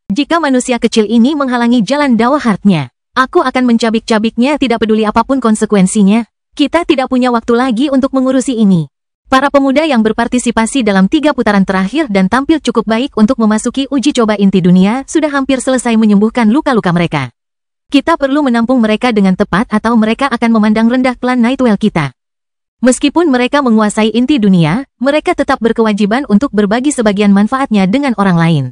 Jika manusia kecil ini menghalangi jalan dakwah Heartnya, aku akan mencabik-cabiknya tidak peduli apapun konsekuensinya. Kita tidak punya waktu lagi untuk mengurusi ini. Para pemuda yang berpartisipasi dalam 3 putaran terakhir dan tampil cukup baik untuk memasuki uji coba inti dunia sudah hampir selesai menyembuhkan luka-luka mereka. Kita perlu menampung mereka dengan tepat atau mereka akan memandang rendah klan Nightwell kita. Meskipun mereka menguasai inti dunia, mereka tetap berkewajiban untuk berbagi sebagian manfaatnya dengan orang lain.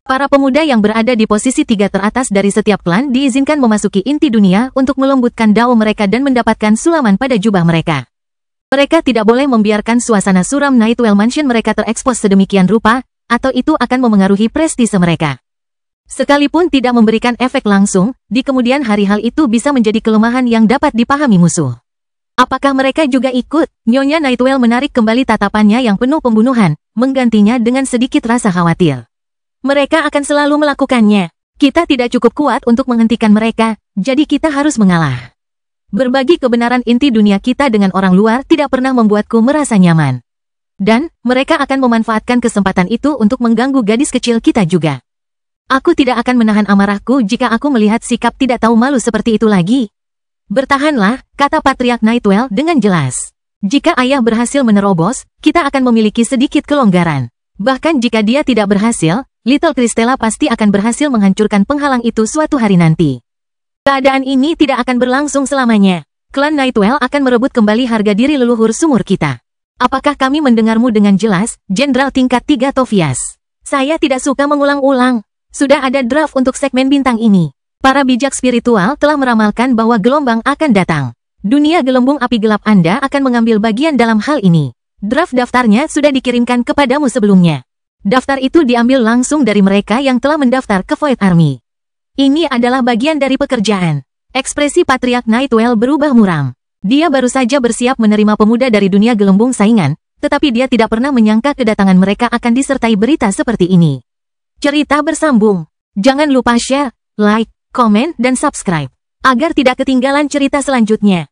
Para pemuda yang berada di posisi 3 teratas dari setiap klan diizinkan memasuki inti dunia untuk melembutkan dao mereka dan mendapatkan sulaman pada jubah mereka. Mereka tidak boleh membiarkan suasana suram Nightwell Mansion mereka terekspos sedemikian rupa, atau itu akan memengaruhi prestise mereka. Sekalipun tidak memberikan efek langsung, di kemudian hari hal itu bisa menjadi kelemahan yang dapat dipahami musuh. Apakah mereka juga ikut? Nyonya Nightwell menarik kembali tatapannya yang penuh pembunuhan, menggantinya dengan sedikit rasa khawatir. Mereka akan selalu melakukannya. Kita tidak cukup kuat untuk menghentikan mereka, jadi kita harus mengalah. Berbagi kebenaran inti dunia kita dengan orang luar tidak pernah membuatku merasa nyaman. Dan, mereka akan memanfaatkan kesempatan itu untuk mengganggu gadis kecil kita juga. Aku tidak akan menahan amarahku jika aku melihat sikap tidak tahu malu seperti itu lagi. Bertahanlah, kata Patriark Nightwell dengan jelas. Jika ayah berhasil menerobos, kita akan memiliki sedikit kelonggaran. Bahkan jika dia tidak berhasil, Little Crystella pasti akan berhasil menghancurkan penghalang itu suatu hari nanti. Keadaan ini tidak akan berlangsung selamanya. Klan Nightwell akan merebut kembali harga diri leluhur sumur kita. Apakah kami mendengarmu dengan jelas, Jenderal tingkat 3 Tofias? Saya tidak suka mengulang-ulang. Sudah ada draft untuk segmen bintang ini. Para bijak spiritual telah meramalkan bahwa gelombang akan datang. Dunia gelembung api gelap Anda akan mengambil bagian dalam hal ini. Draft daftarnya sudah dikirimkan kepadamu sebelumnya. Daftar itu diambil langsung dari mereka yang telah mendaftar ke Void Army. Ini adalah bagian dari pekerjaan. Ekspresi Patriark Nightwell berubah muram. Dia baru saja bersiap menerima pemuda dari dunia gelembung saingan, tetapi dia tidak pernah menyangka kedatangan mereka akan disertai berita seperti ini. Cerita bersambung. Jangan lupa share, like, komen, dan subscribe, agar tidak ketinggalan cerita selanjutnya.